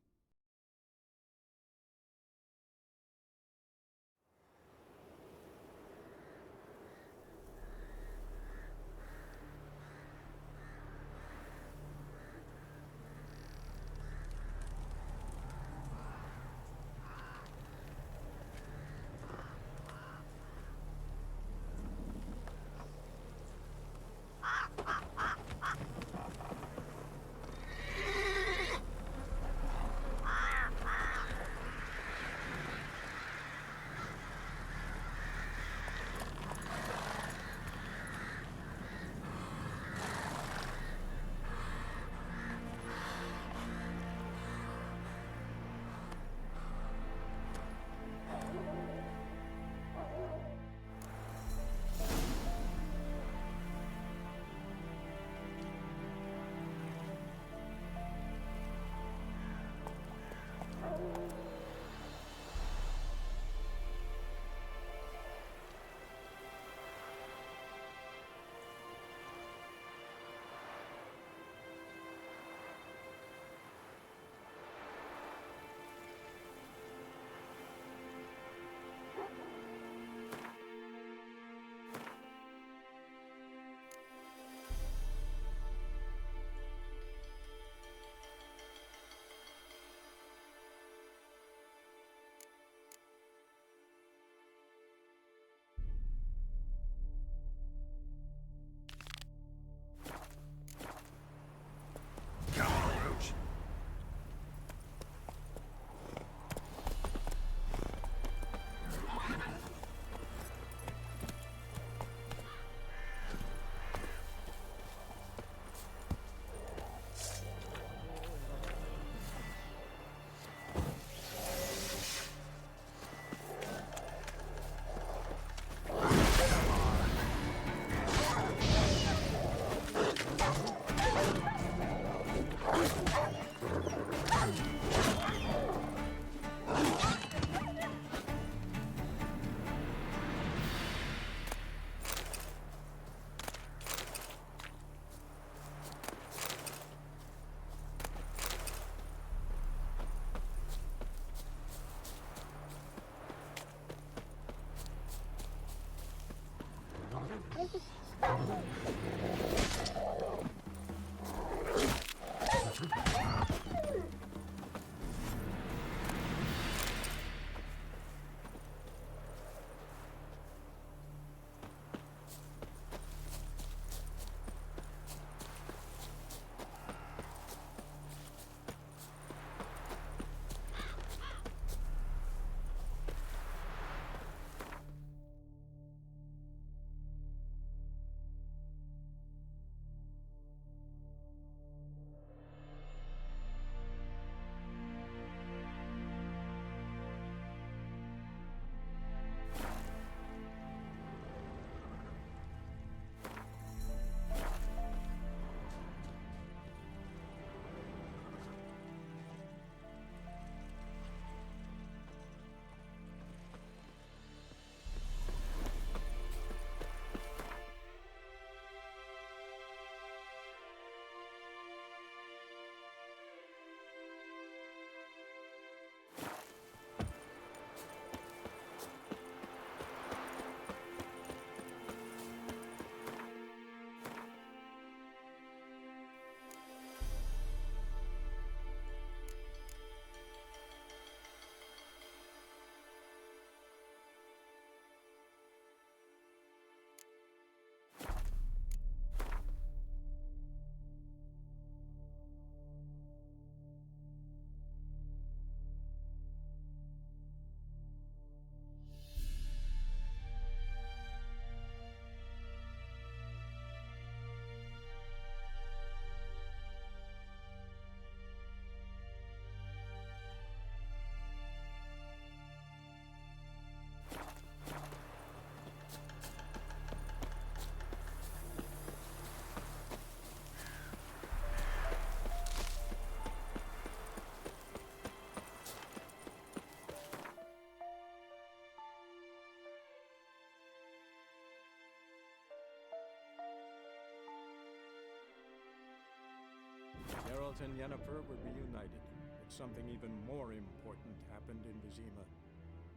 Geralt and Yennefer were reunited, but something even more important happened in Vizima.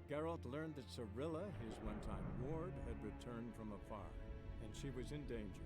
Geralt learned that Cirilla, his one-time ward, had returned from afar, and she was in danger.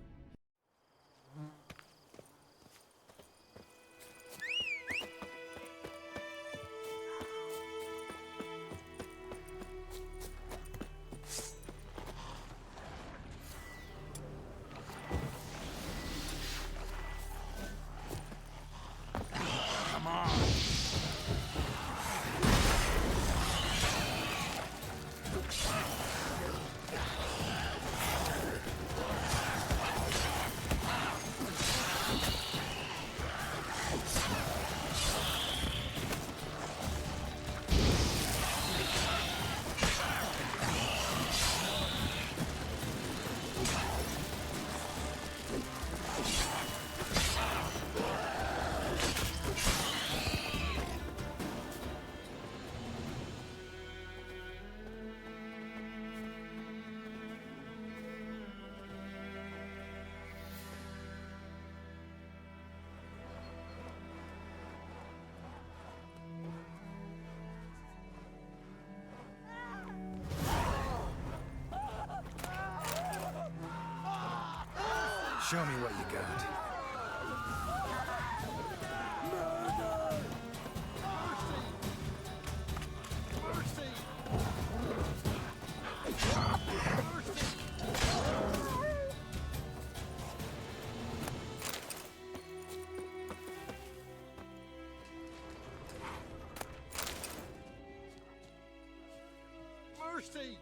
Show me what you got. Mercy!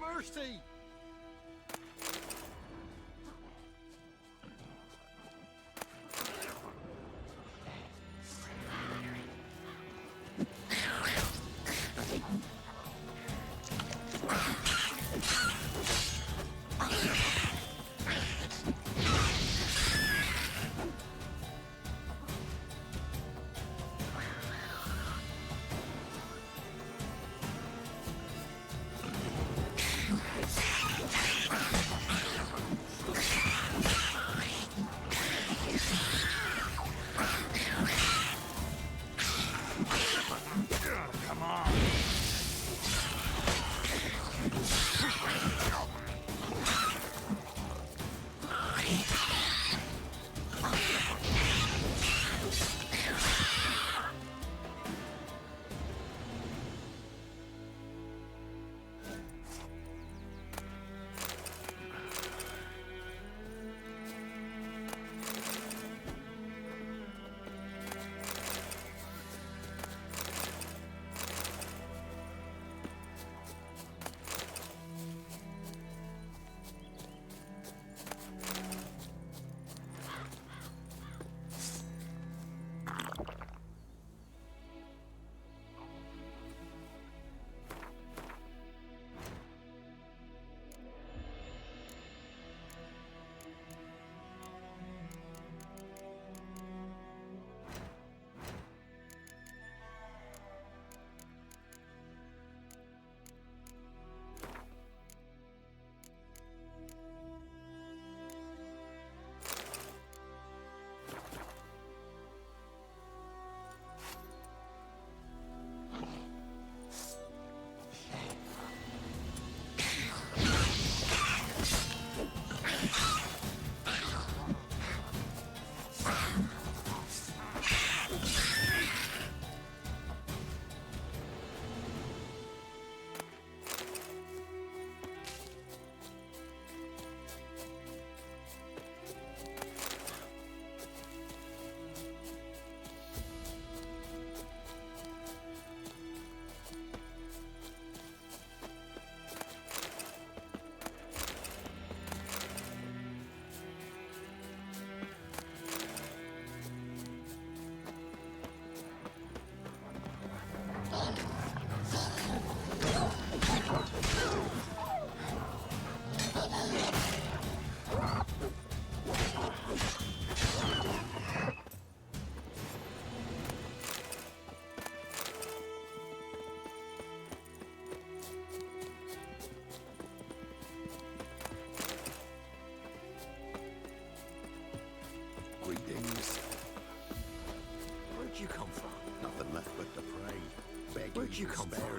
Mercy!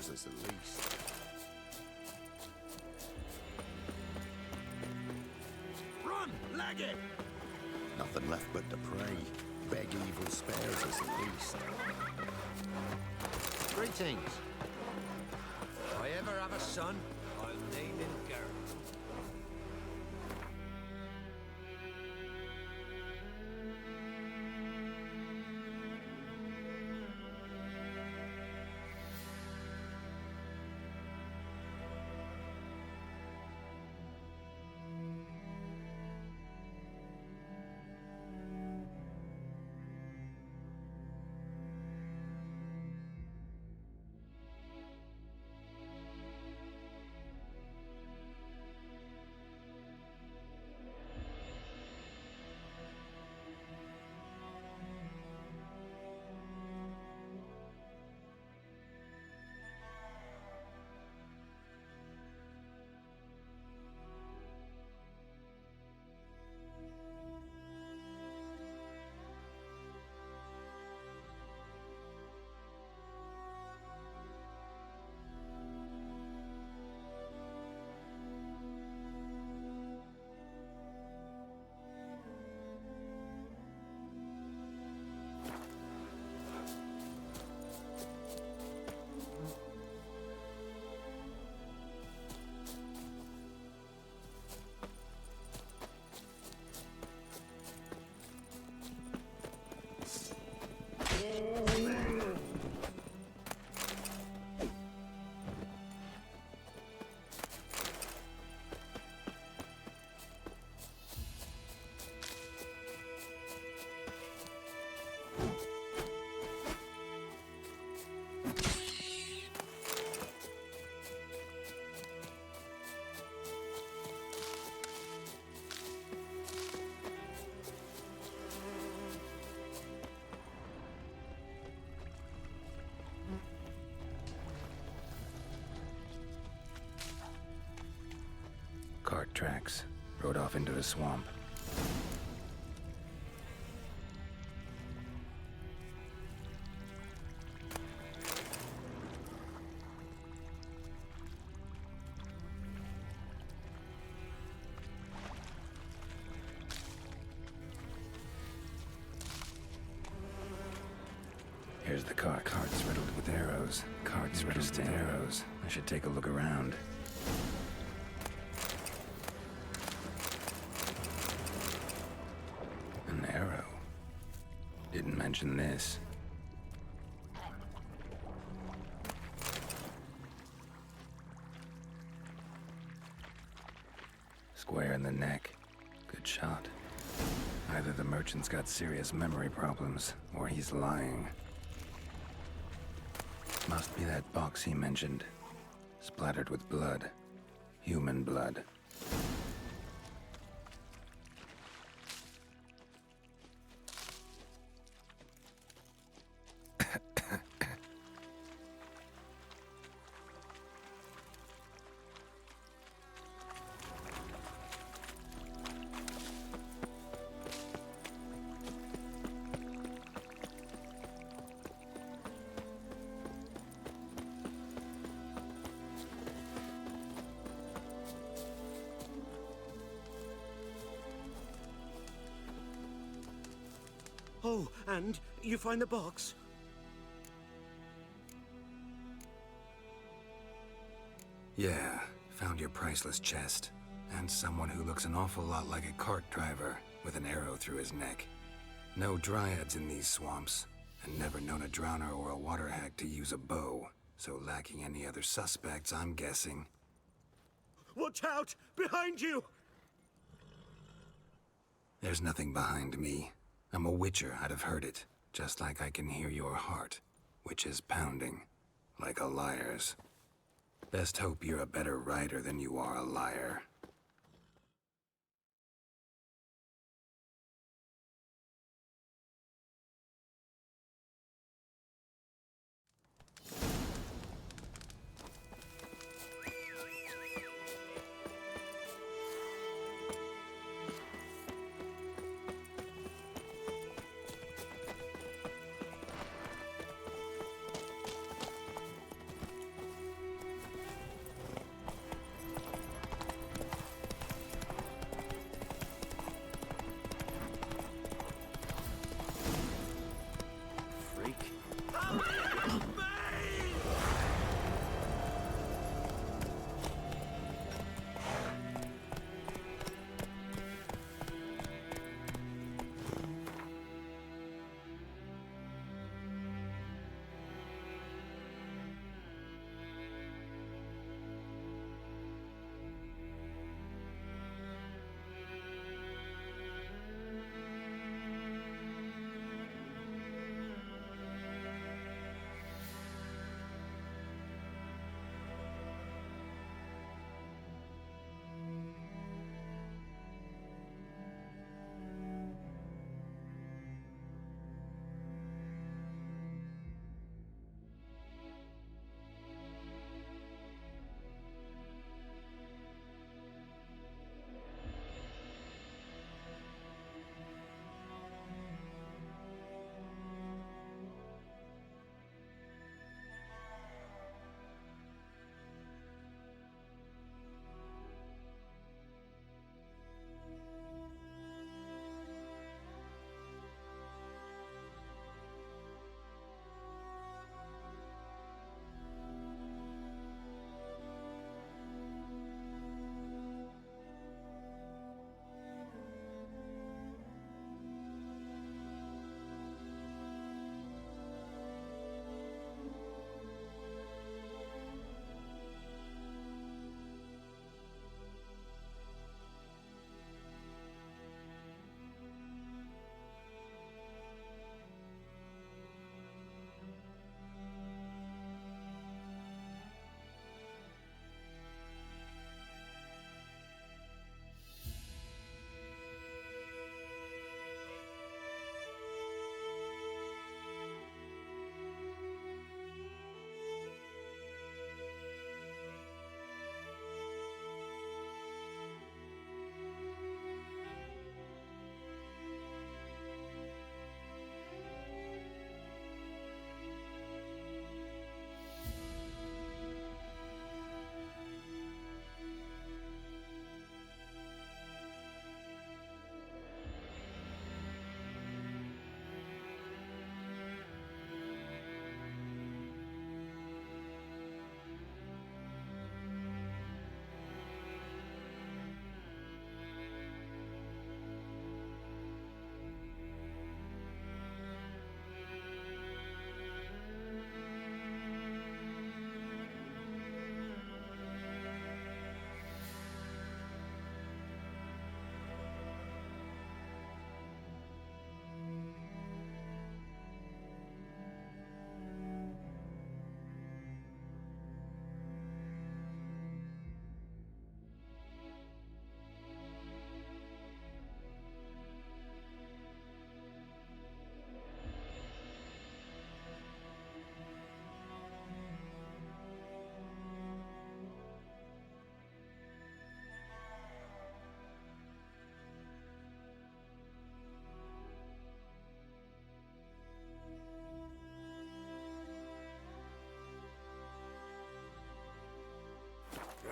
spares us at least. Run, lagging! Nothing left but to pray. Beg evil spares us at least. Greetings. If I ever have a son, I'll name him Garrett. Cart tracks. Rode off into the swamp. Here's the cart. Cart's riddled with arrows. Cart's riddled with arrows. I should take a look around. An arrow. Didn't mention this. Square in the neck. Good shot. Either the merchant's got serious memory problems, or he's lying. Must be that box he mentioned. Splattered with blood. Human blood. Oh, and you find the box? Yeah, found your priceless chest. And someone who looks an awful lot like a cart driver with an arrow through his neck. No dryads in these swamps, and never known a drowner or a water hack to use a bow. So lacking any other suspects, I'm guessing. Watch out! Behind you! There's nothing behind me. I'm a witcher, I'd have heard it. Just like I can hear your heart, which is pounding. Like a liar's. Best hope you're a better rider than you are a liar.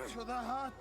To the hut!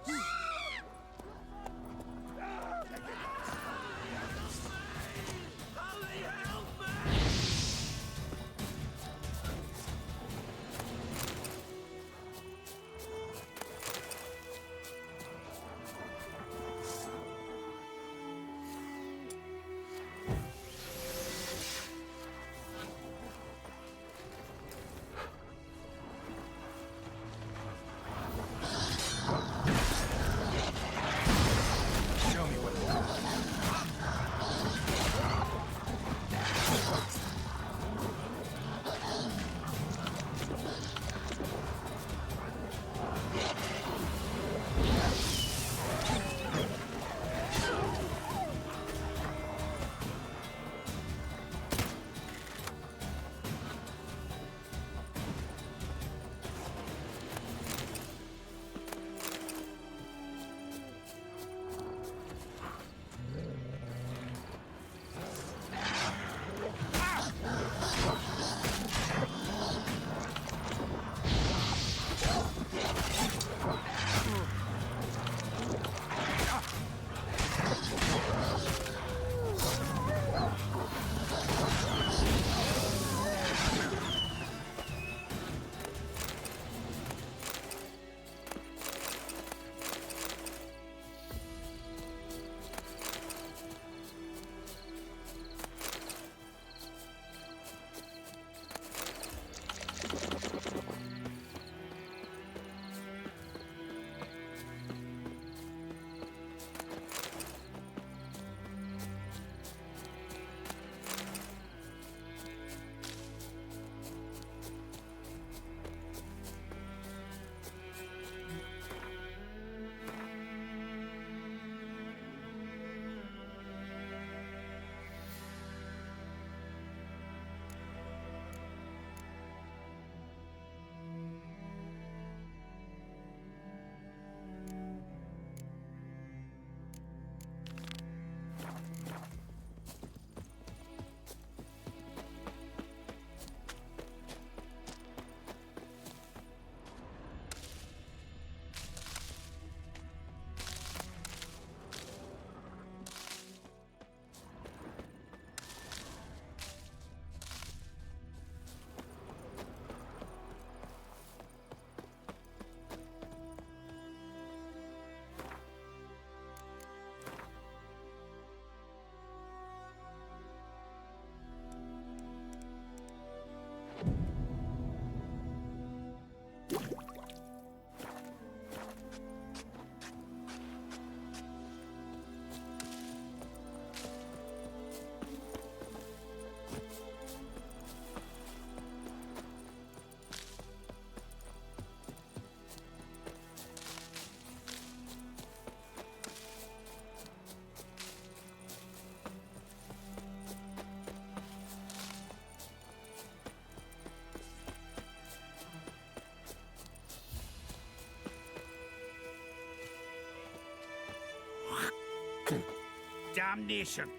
Damnation!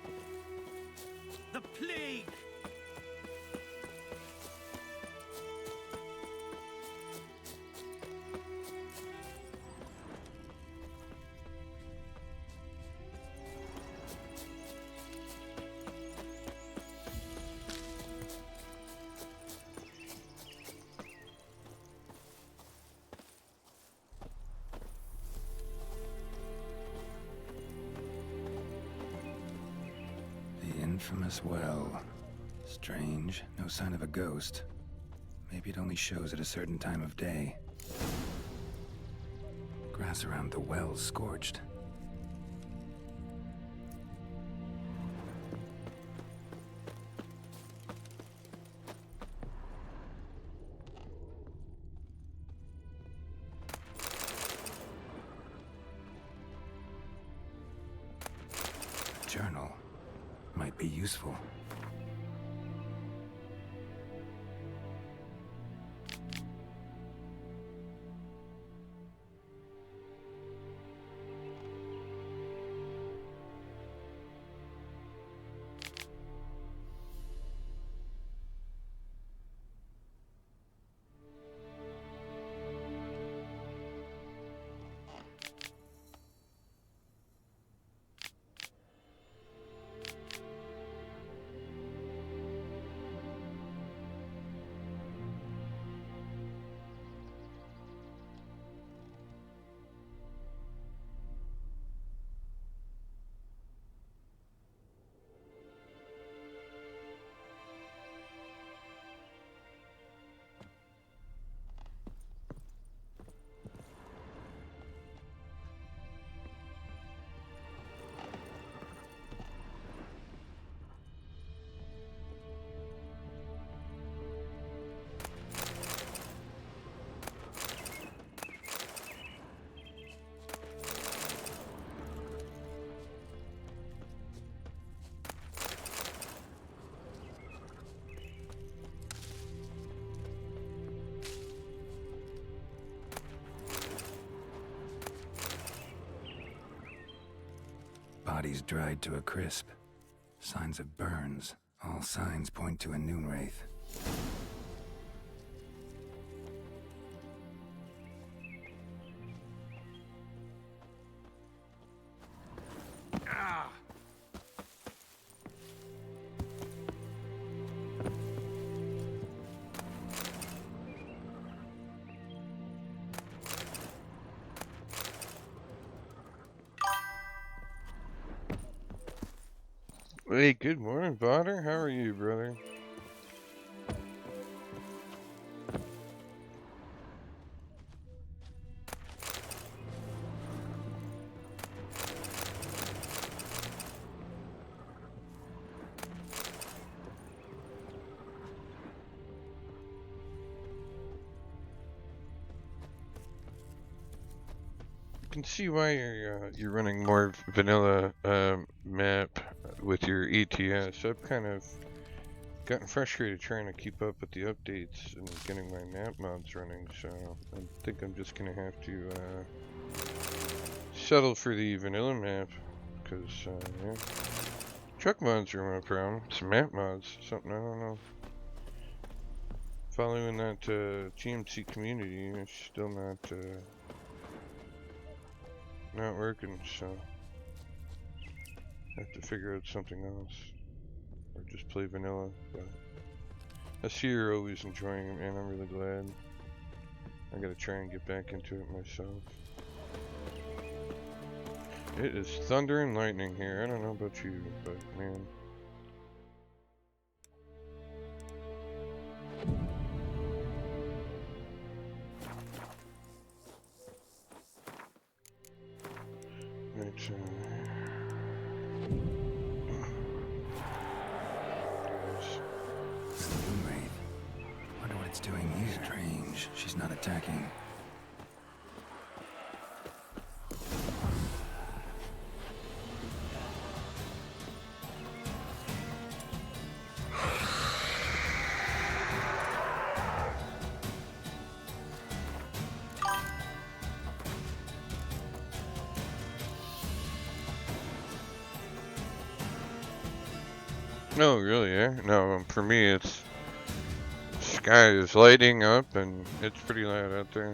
The plague! Infamous well. Strange. No sign of a ghost. Maybe it only shows at a certain time of day. Grass around the well's scorched. Journal. Might be useful. body's dried to a crisp. Signs of burns. All signs point to a Noonwraith. Hey, good morning, Potter. How are you, brother? I can see why you're running more vanilla map with your ETS. I've kind of gotten frustrated trying to keep up with the updates and getting my map mods running, so I think I'm just gonna have to settle for the vanilla map, because yeah. Truck mods are no problem. It's map mods, something I don't know. Following that GMC community, it's still not working, so I have to figure out something else, or just play vanilla. But I see you're always enjoying it, man. I'm really glad. I gotta try and get back into it myself. It is thunder and lightning here. I don't know about you, but man. Wonder what it's doing here. Strange. She's not attacking. No, really, yeah. No, for me it's sky is lighting up and it's pretty loud out there.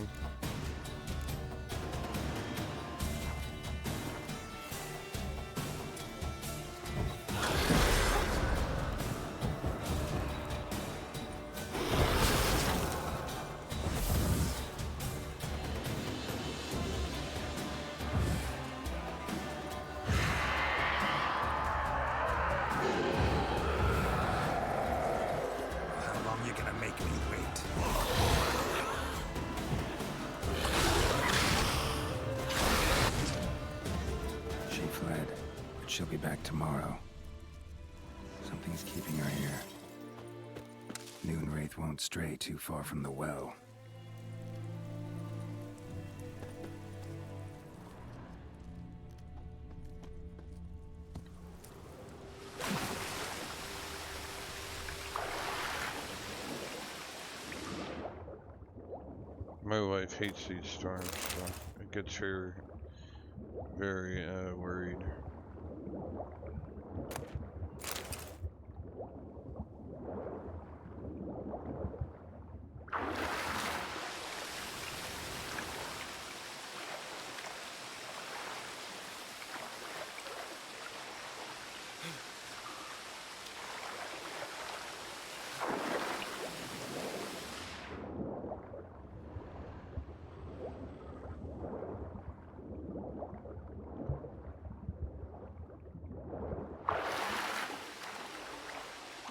She'll be back tomorrow. Something's keeping her here. Noonwraith won't stray too far from the well. My wife hates these storms, so it gets her very worried.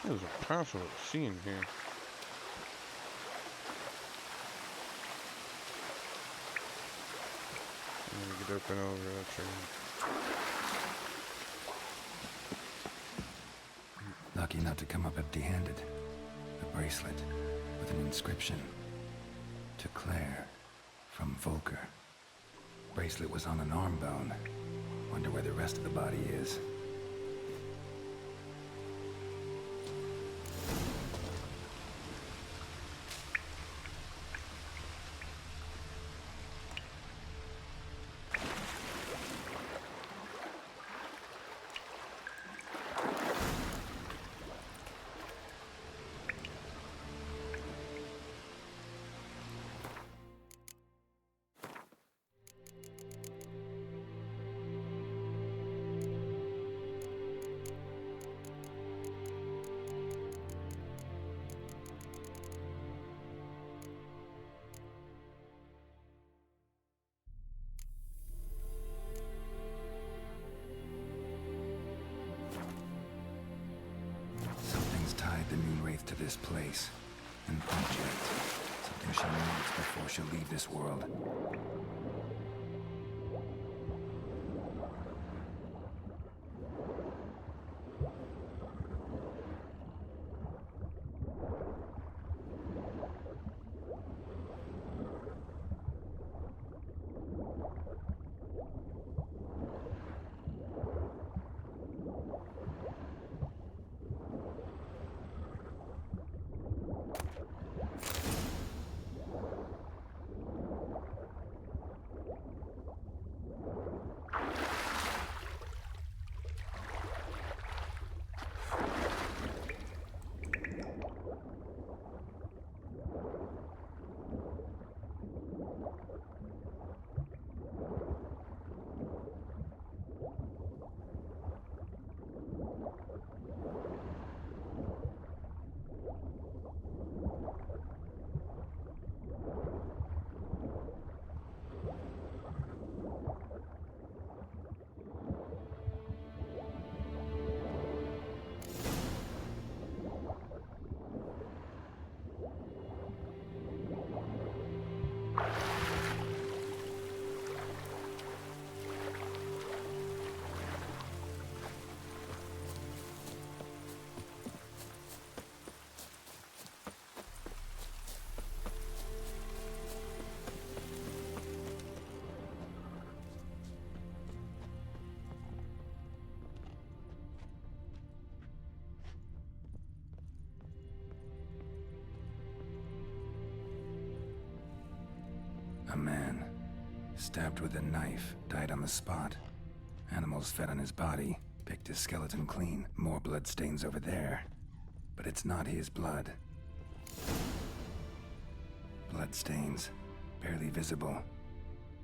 There's a possible scene here. Get up and over that train. Lucky not to come up empty-handed. A bracelet with an inscription. To Claire, from Volker. Bracelet was on an arm bone. Wonder where the rest of the body is. this place and project. Something she needs before she'll leave this world. A man, stabbed with a knife, died on the spot. Animals fed on his body, picked his skeleton clean. More bloodstains over there. But it's not his blood. Bloodstains, barely visible.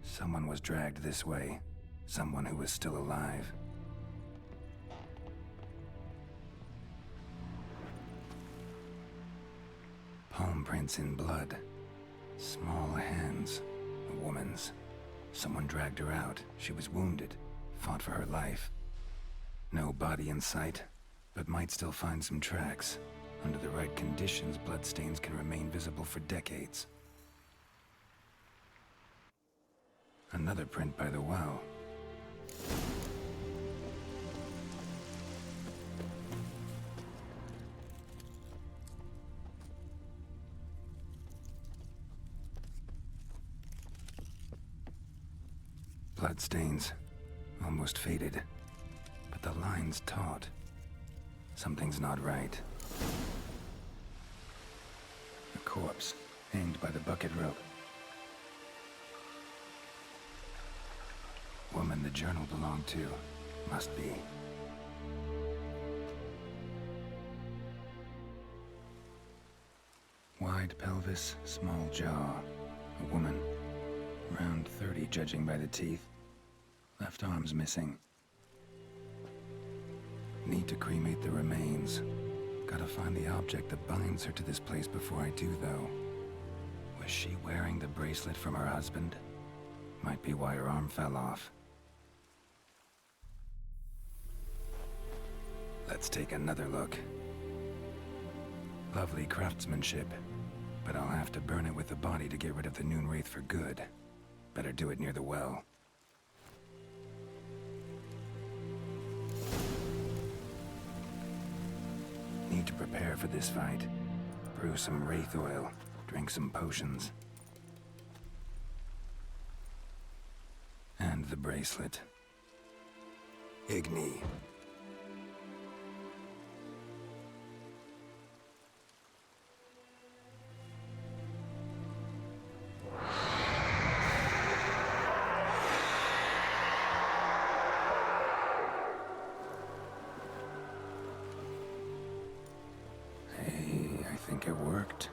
Someone was dragged this way. Someone who was still alive. Palm prints in blood. Small hands. A woman's. Someone dragged her out. She was wounded. Fought for her life. No body in sight, but might still find some tracks. Under the right conditions, bloodstains can remain visible for decades. Another print by the well. Bloodstains, almost faded, but the line's taut. Something's not right. A corpse, hanged by the bucket rope. Woman the journal belonged to, must be. Wide pelvis, small jaw. A woman, around 30 judging by the teeth. Left arm's missing. Need to cremate the remains. Gotta find the object that binds her to this place before I do, though. Was she wearing the bracelet from her husband? Might be why her arm fell off. Let's take another look. Lovely craftsmanship, but I'll have to burn it with the body to get rid of the Noon Wraith for good. Better do it near the well. Need to prepare for this fight. Brew some wraith oil, drink some potions. And the bracelet. Igni. I think it worked.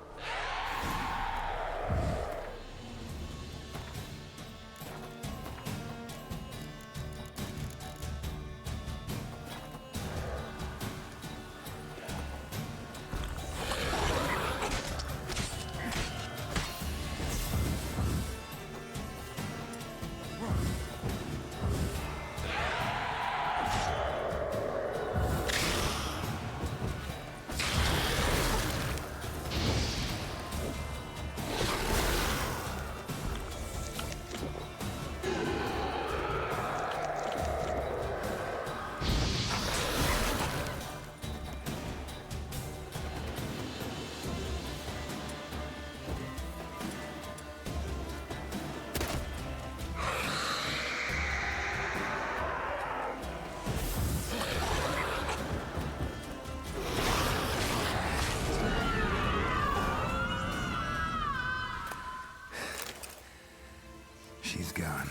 She's gone.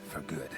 For good.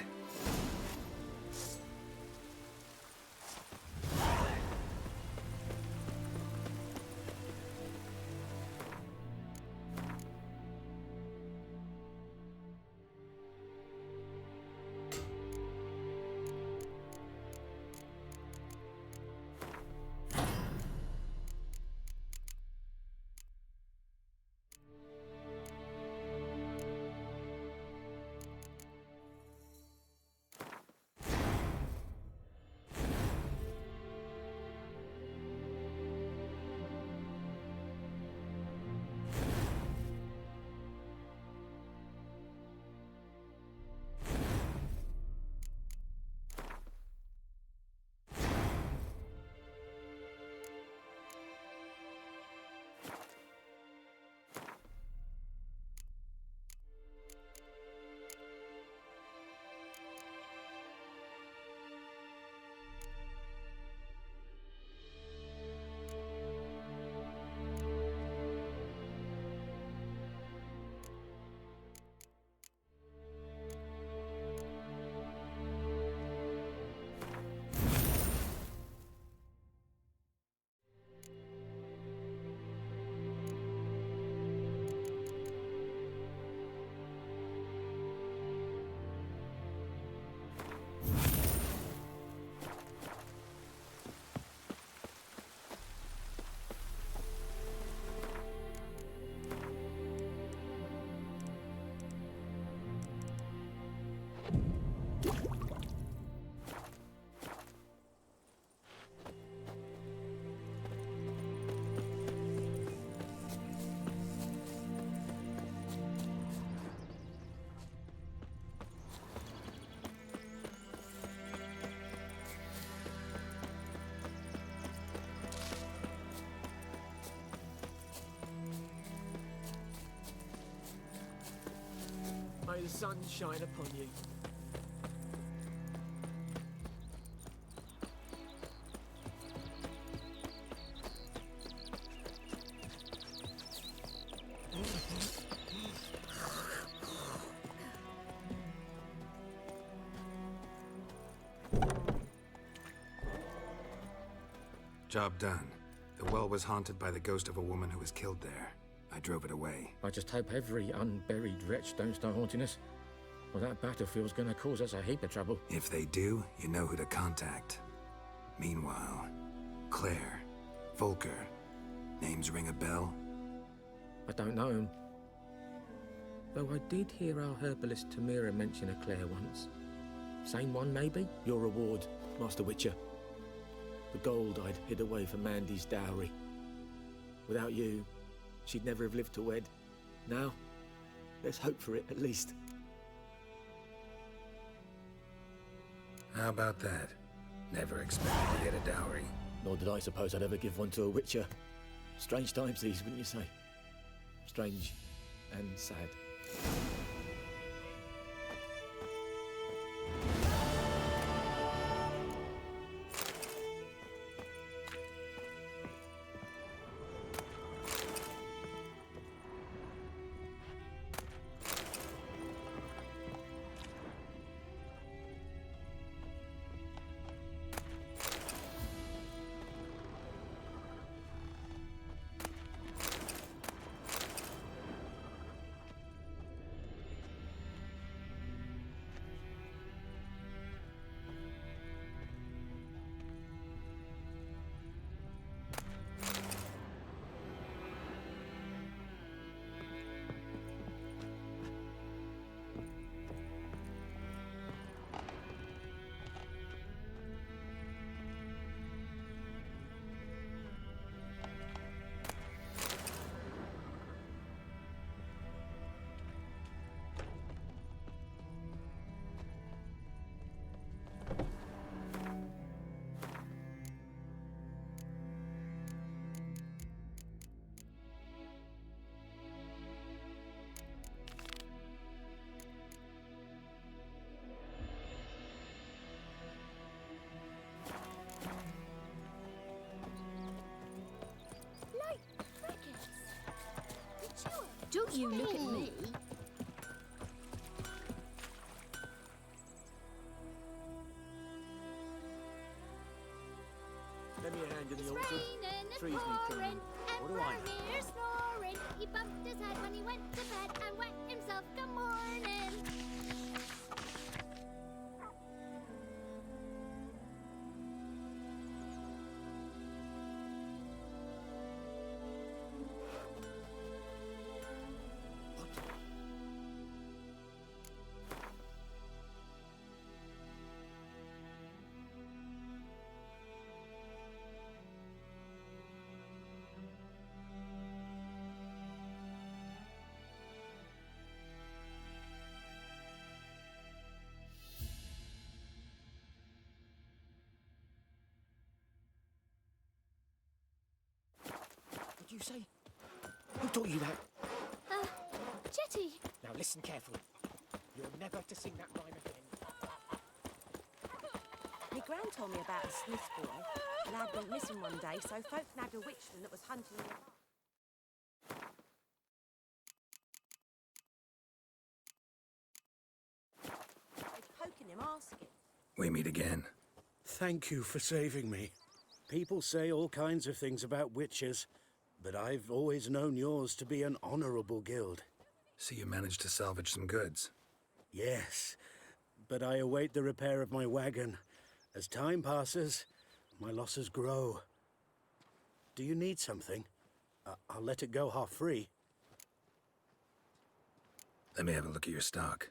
May the sun shine upon you. Job done. The well was haunted by the ghost of a woman who was killed there. I drove it away. I just hope every unburied wretch don't start haunting us. Well, that battlefield's gonna cause us a heap of trouble. If they do, you know who to contact. Meanwhile, Claire, Volker, names ring a bell? I don't know him. Though I did hear our herbalist Tamira mention a Claire once. Same one, maybe? Your reward, Master Witcher. The gold I'd hid away for Mandy's dowry. Without you, she'd never have lived to wed. Now, let's hope for it, at least. How about that? Never expected to get a dowry. Nor did I suppose I'd ever give one to a Witcher. Strange times these, wouldn't you say? Strange and sad. Don't you look at me. freeze me thingy. What do I know? Here snoring. He bumped his head when he went to bed and wet himself. Good morning. What do you say? Who taught you that? Jetty. Now listen carefully. You're never to sing that rhyme again. My gran told me about a Smith boy. Lad went missing one day, so folk nabbed a witchman that was hunting him. They're poking him, asking. We meet again. Thank you for saving me. People say all kinds of things about witches, but I've always known yours to be an honorable guild. So you managed to salvage some goods? Yes, but I await the repair of my wagon. As time passes, my losses grow. Do you need something? I'll let it go half free. Let me have a look at your stock.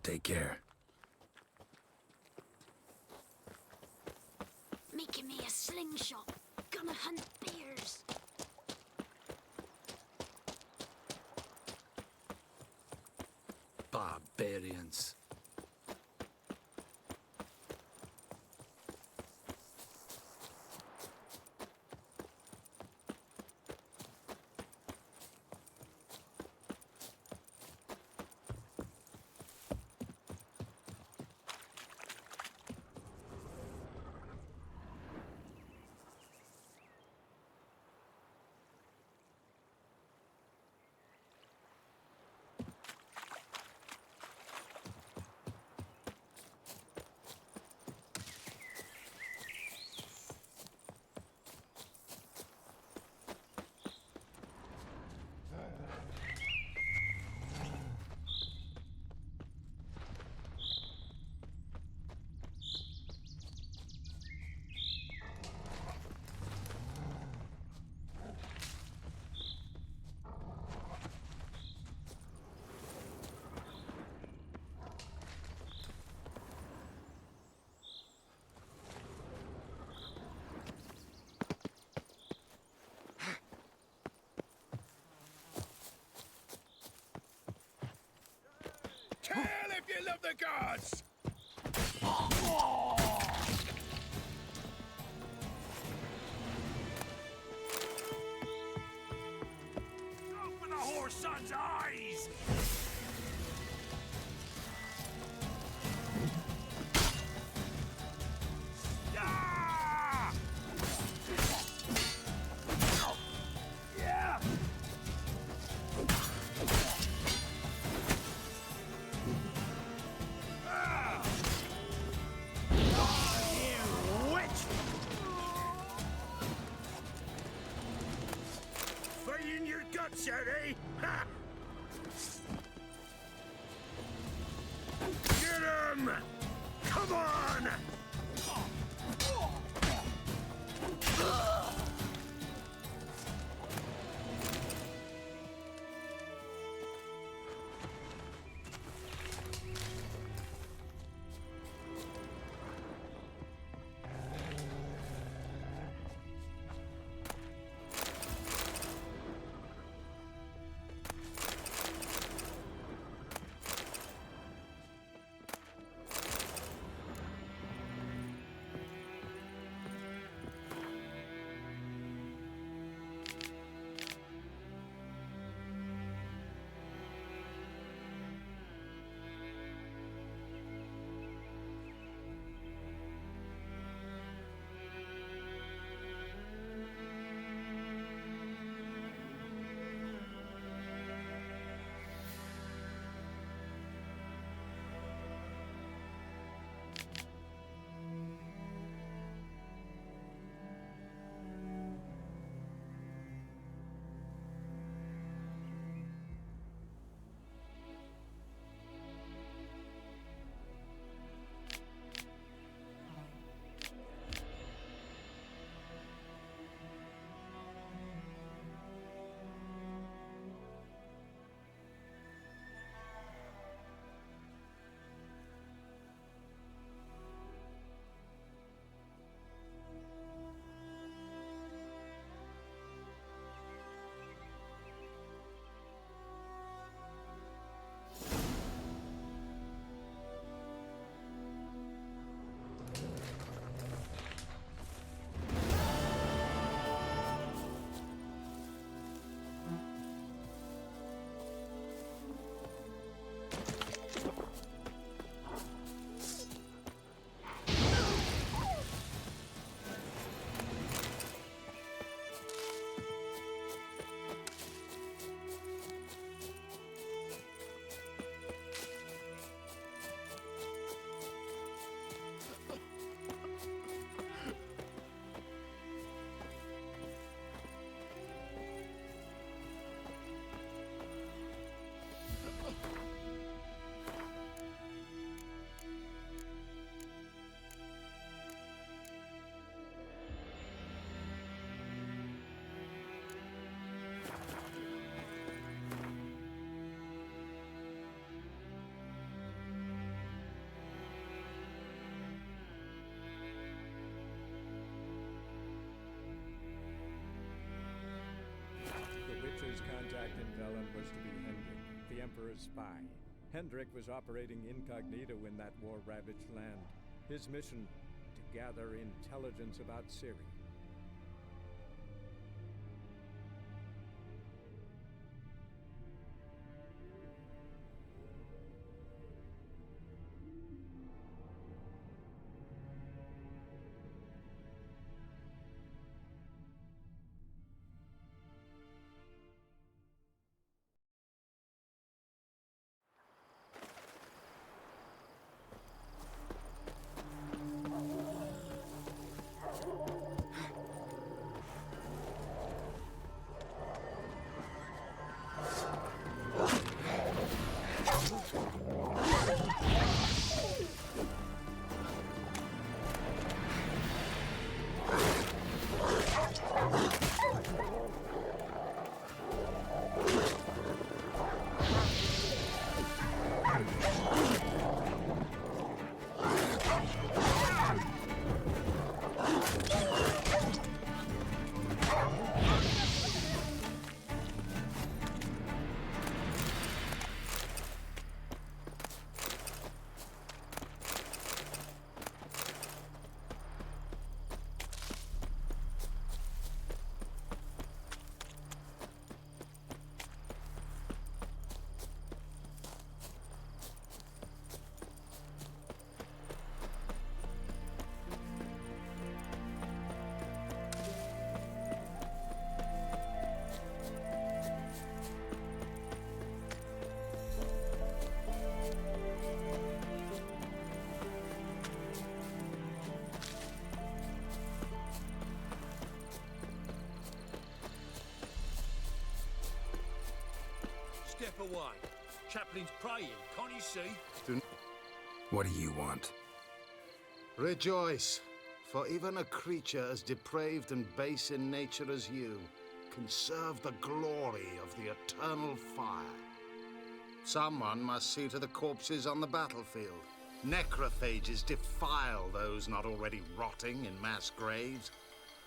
Take care. Making me a slingshot. Gonna hunt bears. Barbarians. the guards! Open the whore son's eyes! In your guts, eh? Ha! Get him! Come on! Witcher's contact in Velen was to be Hendrik, the Emperor's spy. Hendrik was operating incognito in that war-ravaged land. His mission, to gather intelligence about Ciri. away. Chaplain's praying, can't you see? What do you want? Rejoice, for even a creature as depraved and base in nature as you can serve the glory of the eternal fire. Someone must see to the corpses on the battlefield. Necrophages defile those not already rotting in mass graves.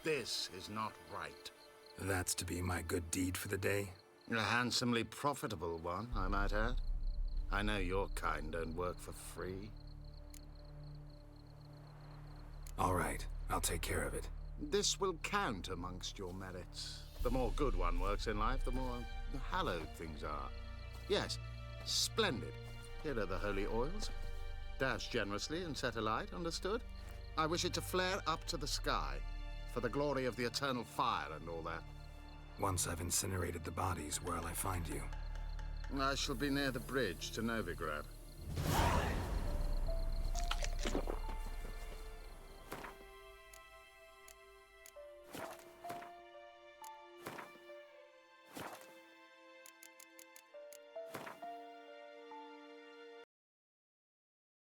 This is not right. That's to be my good deed for the day? A handsomely profitable one, I might add. I know your kind don't work for free. All right, I'll take care of it. This will count amongst your merits. The more good one works in life, the more hallowed things are. Yes, splendid. Here are the holy oils. Dash generously and set alight, understood? I wish it to flare up to the sky, for the glory of the eternal fire and all that. Once I've incinerated the bodies, where'll I find you? I shall be near the bridge to Novigrad.